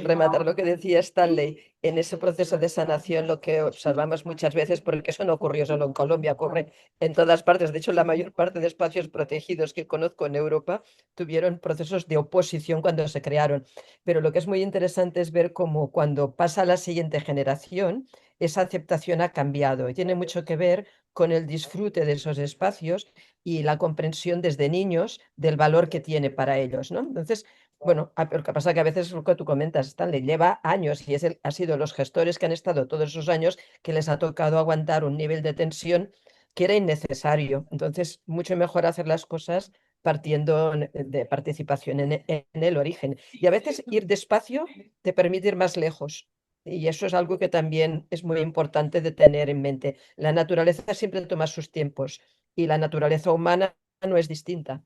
rematar lo que decía Stanley, en ese proceso de sanación lo que observamos muchas veces, porque eso no ocurrió solo en Colombia, ocurre en todas partes. De hecho, la mayor parte de espacios protegidos que conozco en Europa tuvieron procesos de oposición cuando se crearon. Pero lo que es muy interesante es ver cómo cuando pasa a la siguiente generación, esa aceptación ha cambiado y tiene mucho que ver con el disfrute de esos espacios y la comprensión desde niños del valor que tiene para ellos, ¿no? Entonces, bueno, lo que pasa que a veces lo que tú comentas, Stanley, lleva años y ha sido los gestores que han estado todos esos años que les ha tocado aguantar un nivel de tensión que era innecesario. Entonces, mucho mejor hacer las cosas partiendo de participación en el origen. Y a veces ir despacio te permite ir más lejos. Y eso es algo que también es muy importante de tener en mente. La naturaleza siempre toma sus tiempos y la naturaleza humana no es distinta.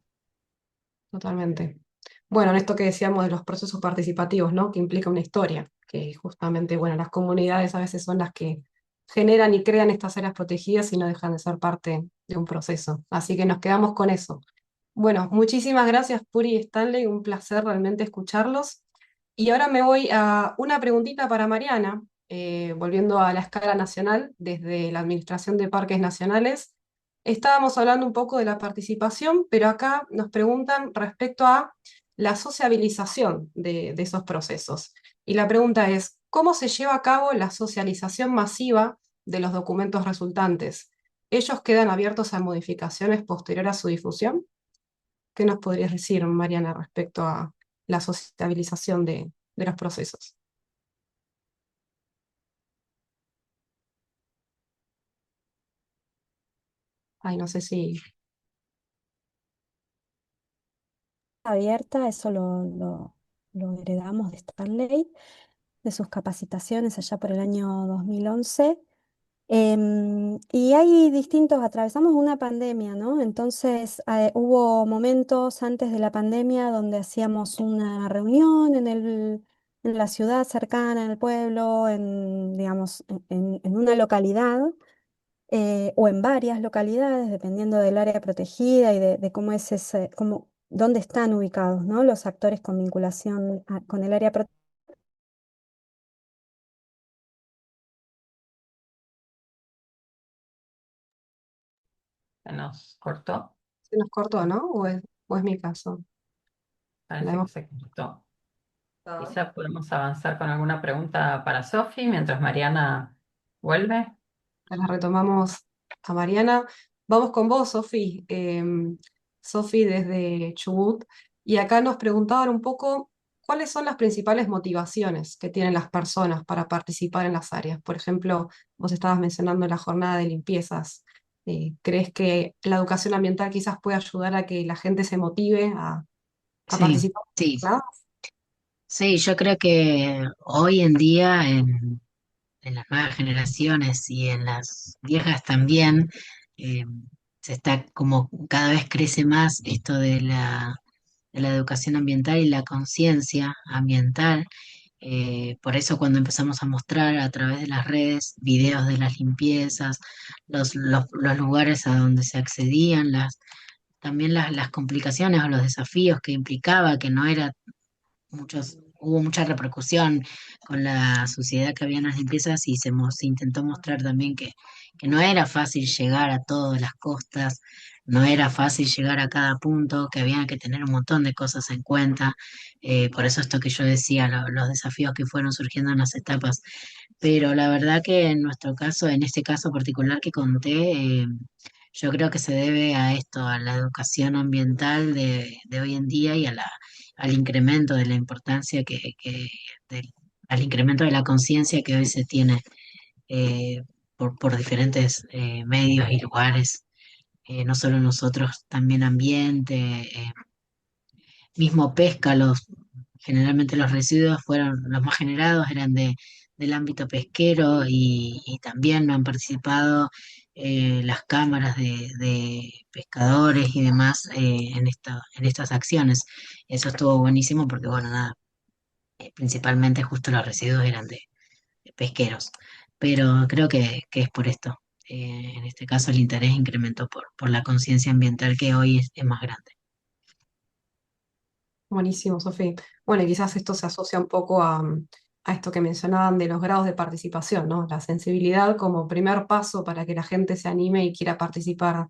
Totalmente. Bueno, en esto que decíamos de los procesos participativos, ¿no? Que implica una historia, que justamente, bueno, las comunidades a veces son las que generan y crean estas áreas protegidas y no dejan de ser parte de un proceso. Así que nos quedamos con eso. Bueno, muchísimas gracias, Puri y Stanley, un placer realmente escucharlos. Y ahora me voy a una preguntita para Mariana, volviendo a la escala nacional, desde la Administración de Parques Nacionales. Estábamos hablando un poco de la participación, pero acá nos preguntan respecto a la sociabilización de esos procesos. Y la pregunta es, ¿cómo se lleva a cabo la socialización masiva de los documentos resultantes? ¿Ellos quedan abiertos a modificaciones posterior a su difusión? ¿Qué nos podrías decir, Mariana, respecto a la sociabilización de los procesos? Ay, no sé si... Abierta, eso lo heredamos de Stanley, de sus capacitaciones allá por el año 2011. Y hay distintos, atravesamos una pandemia, ¿no? Entonces hubo momentos antes de la pandemia donde hacíamos una reunión en la ciudad cercana, en el pueblo, digamos, en una localidad o en varias localidades, dependiendo del área protegida y de cómo es dónde están ubicados, ¿no? Los actores con vinculación con el área protegida. Se nos cortó. Se nos cortó, ¿no? O es mi caso? La Parece que hemos- se cortó. Quizá podemos avanzar con alguna pregunta para Sofi mientras Mariana vuelve. la retomamos a Mariana. Vamos con vos, Sofi. Sofi desde Chubut. Y acá nos preguntaban un poco cuáles son las principales motivaciones que tienen las personas para participar en las áreas. Por ejemplo, vos estabas mencionando la jornada de limpiezas. ¿Crees que la educación ambiental quizás puede ayudar a que la gente se motive a Sí, participar? sí, ¿Verdad? sí, yo creo que hoy en día en las nuevas generaciones y en las viejas también, eh, se está como cada vez crece más esto de la educación ambiental y la conciencia ambiental. Por eso cuando empezamos a mostrar a través de las redes videos de las limpiezas, los lugares a donde se accedían, también las complicaciones o los desafíos que implicaba, que no era hubo mucha repercusión con la suciedad que había en las limpiezas y se intentó mostrar también que no era fácil llegar a todas las costas, no era fácil llegar a cada punto, que había que tener un montón de cosas en cuenta. Por eso esto que yo decía, los desafíos que fueron surgiendo en las etapas. Pero la verdad que en nuestro caso, en este caso particular que conté, yo creo que se debe a esto, a la educación ambiental de hoy en día y al incremento de la importancia al incremento de la conciencia que hoy se tiene, por diferentes medios y lugares, no solo nosotros, también ambiente, mismo pesca, generalmente los residuos fueron los más generados, eran del ámbito pesquero y también no han participado las cámaras de pescadores y demás en estas acciones. Eso estuvo buenísimo porque, bueno, nada, principalmente justo los residuos eran de pesqueros, pero creo que es por esto. En este caso el interés incrementó por la conciencia ambiental que hoy es más grande. Buenísimo, Sofía. Bueno, y quizás esto se asocia un poco a esto que mencionaban de los grados de participación, ¿no? La sensibilidad como primer paso para que la gente se anime y quiera participar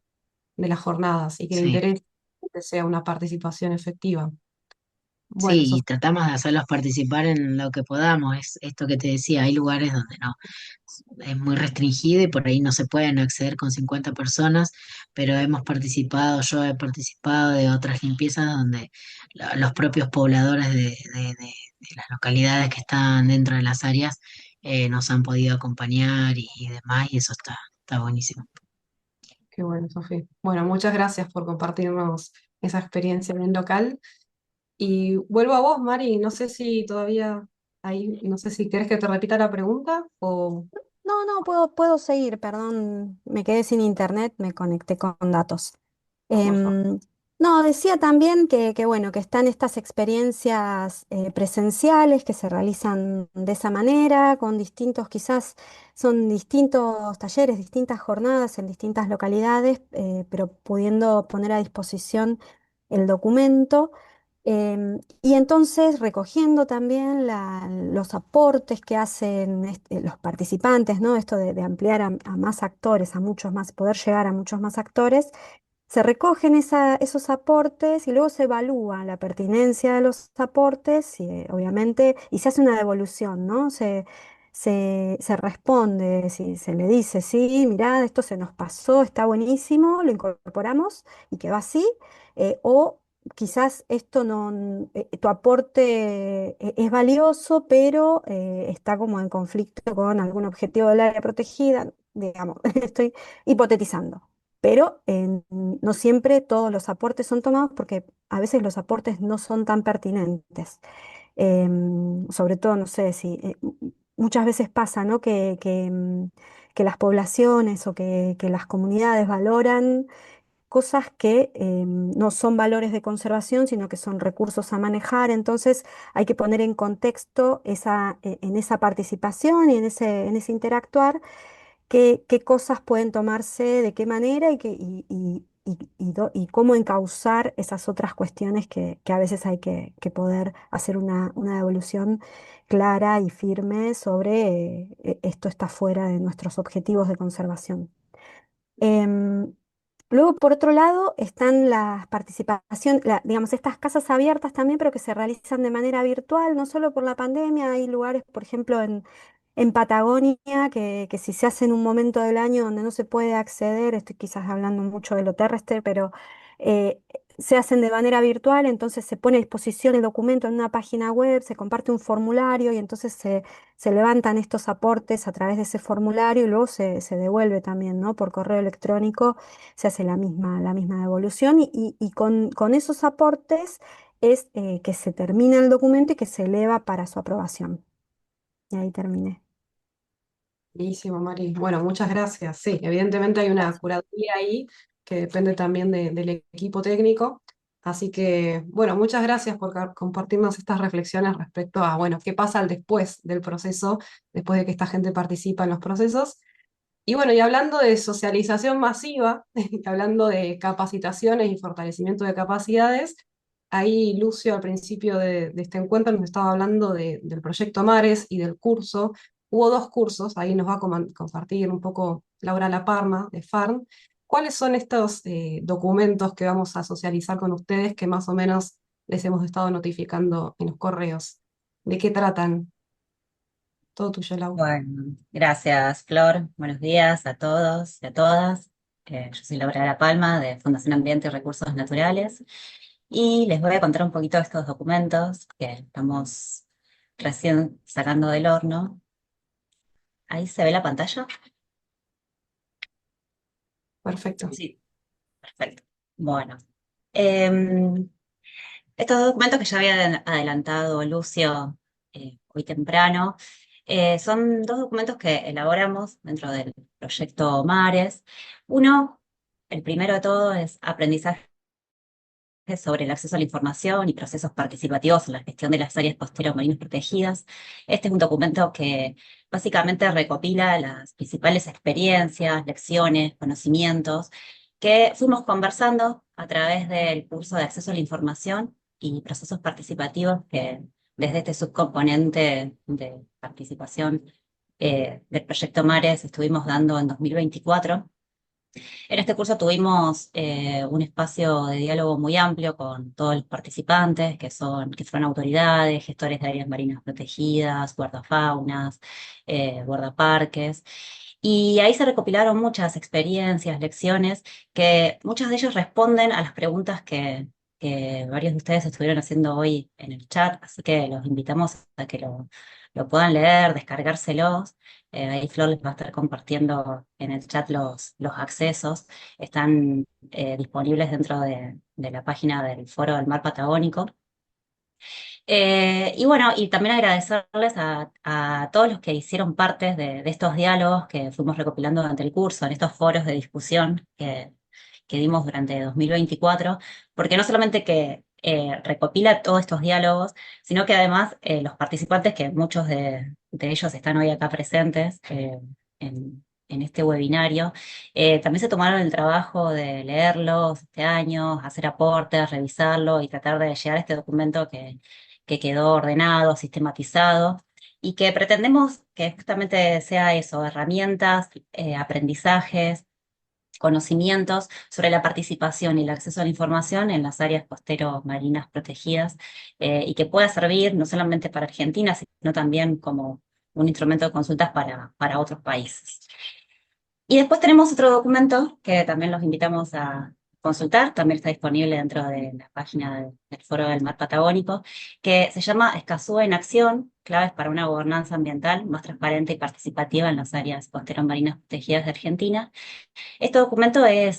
de las jornadas y que el Sí. interés sea una participación efectiva. Bueno, Sí, y Sofía, tratamos de hacerlos participar en lo que podamos. Es esto que te decía, hay lugares donde no, es muy restringido y por ahí no se pueden acceder con 50 personas, pero hemos participado, yo he participado de otras limpiezas donde los propios pobladores de las localidades que están dentro de las áreas nos han podido acompañar y demás, y eso está buenísimo. qué bueno, Sofía. Bueno, muchas gracias por compartirnos esa experiencia en el local. Y vuelvo a vos, Mari, no sé si todavía ahí, no sé si querés que te repita la pregunta o... No, no, puedo seguir, perdón, me quedé sin internet, me conecté con datos. Por favor. Em, no, decía también bueno, que están estas experiencias presenciales que se realizan de esa manera, con distintos, quizás son distintos talleres, distintas jornadas en distintas localidades, pero pudiendo poner a disposición el documento. Y entonces recogiendo también los aportes que hacen los participantes, ¿no? Esto de ampliar a más actores, a muchos más, poder llegar a muchos más actores, se recogen esos aportes y luego se evalúa la pertinencia de los aportes, y, obviamente, y se hace una devolución, ¿no? Se responde, si se le dice, sí, mirá, esto se nos pasó, está buenísimo, lo incorporamos y quedó así, o quizás esto no, tu aporte es valioso, pero está como en conflicto con algún objetivo del área protegida, digamos, estoy hipotetizando. Pero no siempre todos los aportes son tomados porque a veces los aportes no son tan pertinentes. Sobre todo, no sé si muchas veces pasa, ¿no? Que las poblaciones o que las comunidades valoran cosas que no son valores de conservación, sino que son recursos a manejar. Entonces hay que poner en contexto en esa participación y en ese interactuar qué cosas pueden tomarse, de qué manera y cómo encauzar esas otras cuestiones que a veces hay que poder hacer una devolución clara y firme sobre esto está fuera de nuestros objetivos de conservación. Em, Luego, por otro lado, están las participaciones, digamos, estas casas abiertas también, pero que se realizan de manera virtual, no solo por la pandemia. Hay lugares, por ejemplo, en Patagonia, que si se hace en un momento del año donde no se puede acceder, estoy quizás hablando mucho de lo terrestre, pero eh, se hacen de manera virtual, entonces se pone a disposición el documento en una página web, se comparte un formulario y entonces se levantan estos aportes a través de ese formulario y luego se devuelve también, ¿no? Por correo electrónico se hace la misma devolución y con esos aportes es que se termina el documento y que se eleva para su aprobación. Y ahí terminé. Buenísimo, Mari. Bueno, muchas gracias. Sí, evidentemente hay una curaduría ahí que depende también del equipo técnico. Así que, bueno, muchas gracias por compartirnos estas reflexiones respecto a, bueno, qué pasa al después del proceso, después de que esta gente participa en los procesos. Y bueno, y hablando de socialización masiva, y hablando de capacitaciones y fortalecimiento de capacidades, ahí Lucio al principio de este encuentro nos estaba hablando del proyecto Mares y del curso. Hubo dos cursos, ahí nos va a compartir un poco Laura Laparma de FARN. ¿Cuáles son estos documentos que vamos a socializar con ustedes que más o menos les hemos estado notificando en los correos? ¿De qué tratan? Todo tuyo, Lau. Bueno, gracias, Flor. Buenos días a todos y a todas. Yo soy Laura de La Palma, de Fundación Ambiente y Recursos Naturales, y les voy a contar un poquito de estos documentos que estamos recién sacando del horno. ¿Ahí se ve la pantalla? Perfecto. Sí, perfecto. Bueno, em, Estos documentos que ya había adelantado Lucio hoy temprano, son dos documentos que elaboramos dentro del proyecto Mares. Uno, el primero de todo, es aprendizaje sobre el acceso a la información y procesos participativos en la gestión de las áreas costeras marinas protegidas. Este es un documento que básicamente recopila las principales experiencias, lecciones, conocimientos que fuimos conversando a través del curso de acceso a la información y procesos participativos que desde este subcomponente de participación del proyecto Mares estuvimos dando en 2024. En este curso tuvimos un espacio de diálogo muy amplio con todos los participantes, que fueron autoridades, gestores de áreas marinas protegidas, guardafaunas, guardaparques. Y ahí se recopilaron muchas experiencias, lecciones, que muchas de ellas responden a las preguntas que varios de ustedes estuvieron haciendo hoy en el chat, así que los invitamos a que lo puedan leer, descargárselos. Ahí Flor les va a estar compartiendo en el chat los accesos. Están disponibles dentro de la página del Foro del Mar Patagónico. Y bueno, y también agradecerles a todos los que hicieron parte de estos diálogos que fuimos recopilando durante el curso, en estos foros de discusión que dimos durante 2024, porque no solamente que recopila todos estos diálogos, sino que además los participantes, que muchos de ellos están hoy acá presentes en este webinario, también se tomaron el trabajo de leerlos este año, hacer aportes, revisarlo y tratar de llegar a este documento que quedó ordenado, sistematizado, y que pretendemos que justamente sea eso, herramientas, aprendizajes, conocimientos sobre la participación y el acceso a la información en las áreas costero marinas protegidas, y que pueda servir no solamente para Argentina, sino también como un instrumento de consultas para otros países. Y después tenemos otro documento que también los invitamos a consultar, también está disponible dentro de la página del Foro del Mar Patagónico, que se llama Escazú en Acción, claves para una gobernanza ambiental más transparente y participativa en las áreas costeras marinas protegidas de Argentina. Este documento eh,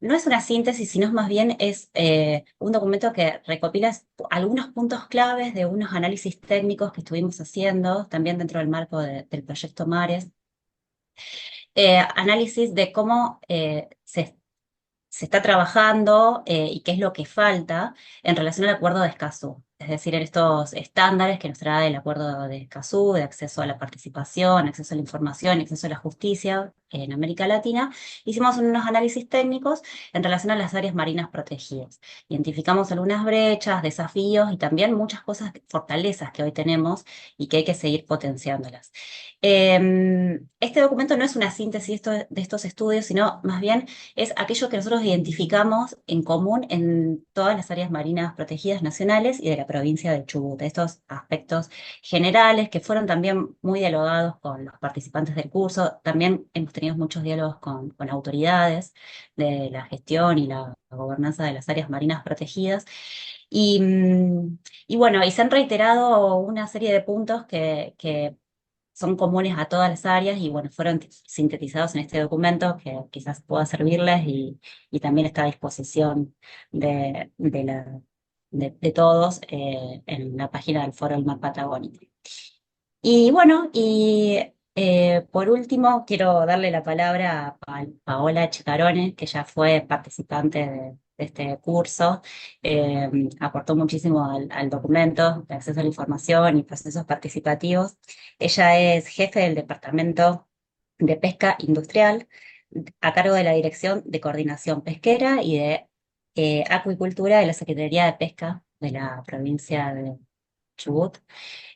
no es una síntesis, sino más bien es un documento que recopila algunos puntos claves de unos análisis técnicos que estuvimos haciendo, también dentro del marco del proyecto Mares. Análisis de cómo se está trabajando y qué es lo que falta en relación al acuerdo de Escazú. Es decir, en estos estándares que nos trae el acuerdo de Escazú, de acceso a la participación, acceso a la información, acceso a la justicia en América Latina, hicimos unos análisis técnicos en relación a las áreas marinas protegidas. Identificamos algunas brechas, desafíos y también muchas cosas, fortalezas que hoy tenemos y que hay que seguir potenciándolas. Este documento no es una síntesis de estos estudios, sino más bien es aquello que nosotros identificamos en común en todas las áreas marinas protegidas nacionales y de la provincia de Chubut. Estos aspectos generales que fueron también muy dialogados con los participantes del curso. También hemos tenido muchos diálogos con autoridades de la gestión y la gobernanza de las áreas marinas protegidas. Y bueno, y se han reiterado una serie de puntos que son comunes a todas las áreas y bueno, fueron sintetizados en este documento que quizás pueda servirles y también está a disposición de todos en la página del Foro del Mar Patagónico. Y bueno, por último quiero darle la palabra a Paola Chicarone, que ya fue participante de este curso, aportó muchísimo al documento de acceso a la información y procesos participativos. Ella es jefe del Departamento de Pesca Industrial, a cargo de la Dirección de Coordinación Pesquera y de Acuicultura de la Secretaría de Pesca de la provincia de Chubut,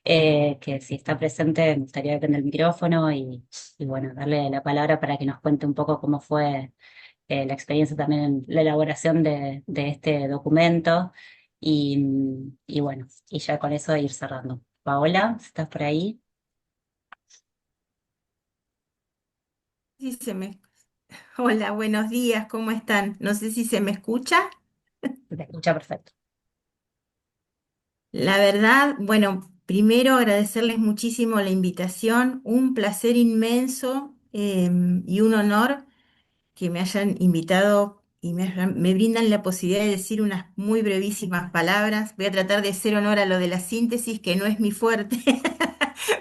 que si está presente me gustaría prender el micrófono y bueno, darle la palabra para que nos cuente un poco cómo fue la experiencia también en la elaboración de este documento y bueno, y ya con eso ir cerrando. Paola, ¿estás por ahí? Sí, Hola, buenos días, ¿cómo están? No sé si se me escucha. Se te escucha perfecto. La verdad, bueno, primero agradecerles muchísimo la invitación, un placer inmenso y un honor que me hayan invitado y me brindan la posibilidad de decir unas muy brevísimas palabras. Voy a tratar de hacer honor a lo de la síntesis, que no es mi fuerte,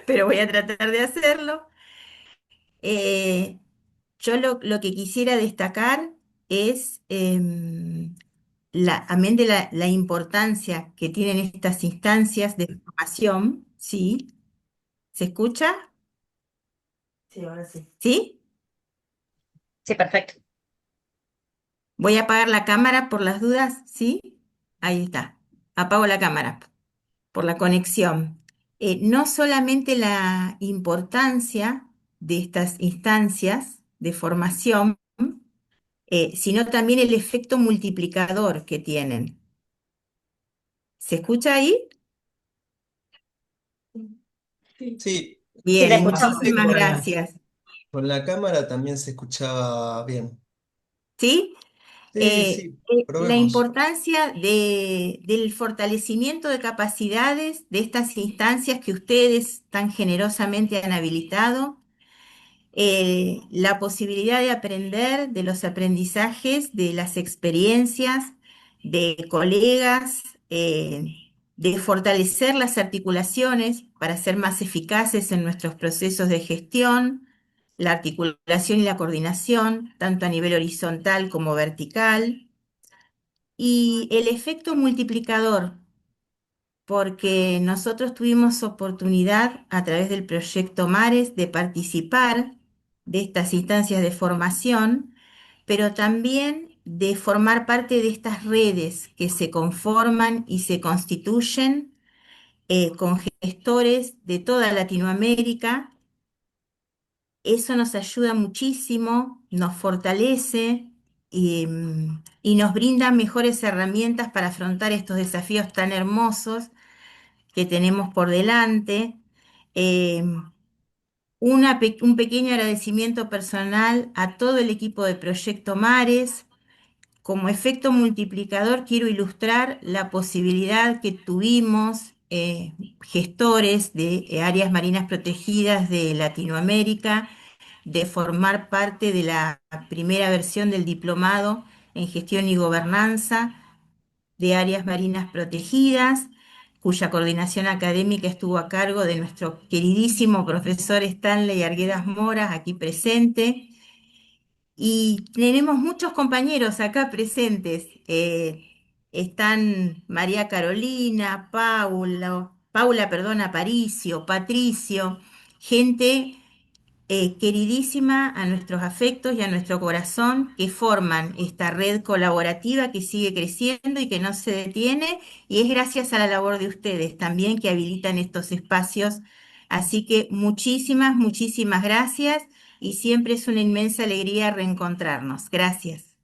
pero voy a tratar de hacerlo. Eh, yo lo que quisiera destacar es, amén de la importancia que tienen estas instancias de formación, ¿sí? ¿Se escucha? Sí, ahora sí. ¿Sí? Sí, perfecto. Voy a apagar la cámara por las dudas, ¿sí? Ahí está. Apago la cámara por la conexión. No solamente la importancia de estas instancias de formación, sino también el efecto multiplicador que tienen. ¿Se escucha ahí? Sí, Sí, la Bien, escuchamos. aparte muchísimas gracias. con la cámara también se escuchaba bien. ¿Sí? Sí, sí, La probemos. importancia del fortalecimiento de capacidades de estas instancias que ustedes tan generosamente han habilitado, la posibilidad de aprender de los aprendizajes, de las experiencias de colegas, de fortalecer las articulaciones para ser más eficaces en nuestros procesos de gestión, la articulación y la coordinación, tanto a nivel horizontal como vertical, y el efecto multiplicador, porque nosotros tuvimos oportunidad a través del proyecto Mares de participar de estas instancias de formación, pero también de formar parte de estas redes que se conforman y se constituyen con gestores de toda Latinoamérica. Eso nos ayuda muchísimo, nos fortalece y nos brinda mejores herramientas para afrontar estos desafíos tan hermosos que tenemos por delante. Eh, un pequeño agradecimiento personal a todo el equipo de Proyecto Mares. Como efecto multiplicador, quiero ilustrar la posibilidad que tuvimos gestores de áreas marinas protegidas de Latinoamérica de formar parte de la primera versión del diplomado en gestión y gobernanza de áreas marinas protegidas, cuya coordinación académica estuvo a cargo de nuestro queridísimo profesor Stanley Arguedas Moras, aquí presente. Y tenemos muchos compañeros acá presentes. Están María Carolina, Paula, perdón, Aparicio, Patricio, gente queridísima a nuestros afectos y a nuestro corazón, que forman esta red colaborativa que sigue creciendo y que no se detiene, y es gracias a la labor de ustedes también que habilitan estos espacios. Así que muchísimas, muchísimas gracias y siempre es una inmensa alegría reencontrarnos. Gracias.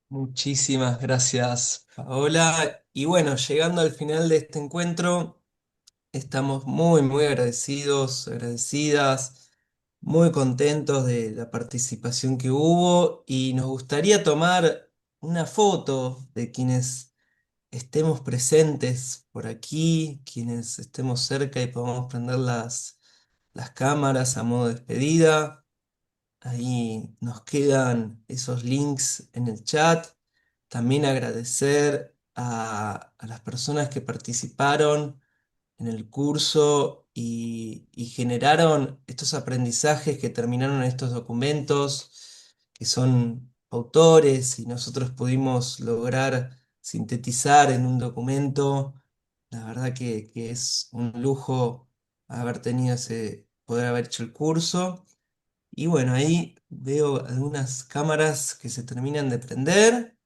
Muchísimas gracias, Paola. Y bueno, llegando al final de este encuentro, estamos muy, muy agradecidos, agradecidas, muy contentos de la participación que hubo y nos gustaría tomar una foto de quienes estemos presentes por aquí, quienes estemos cerca y podamos prender las cámaras a modo de despedida. Ahí nos quedan esos links en el chat. También agradecer a las personas que participaron en el curso y generaron estos aprendizajes que terminaron en estos documentos, que son autores y nosotros pudimos lograr sintetizar en un documento. La verdad que es un lujo haber tenido poder haber hecho el curso. Y bueno, ahí veo algunas cámaras que se terminan de prender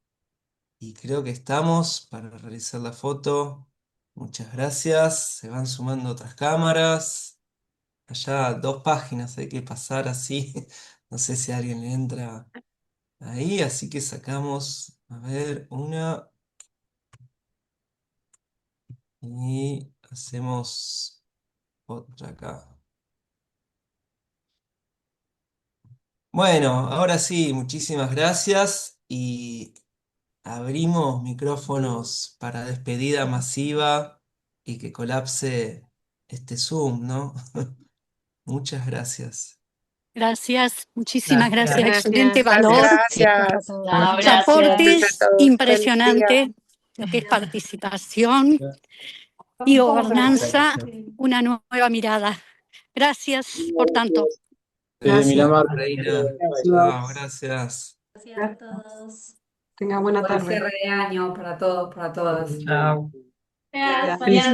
y creo que estamos para realizar la foto. Muchas gracias. Se van sumando otras cámaras. Allá 2 páginas hay que pasar así. No sé si alguien le entra ahí, así que sacamos, a ver, una y hacemos otra acá. Bueno, ahora sí, muchísimas gracias y abrimos micrófonos para despedida masiva y que colapse este Zoom, ¿no? Muchas gracias. Gracias, muchísimas gracias. Gracias. Excelente Gracias. valor. Gracias. Sus Gracias. aportes, Todos. impresionante, lo que es participación y gobernanza, una nueva mirada. Gracias por tanto. Miramar, Reina. Chao, gracias. Gracias a todos. Tenga buena Buen tarde. cierre de año para todos, para todas. Chao. Gracias. Mañana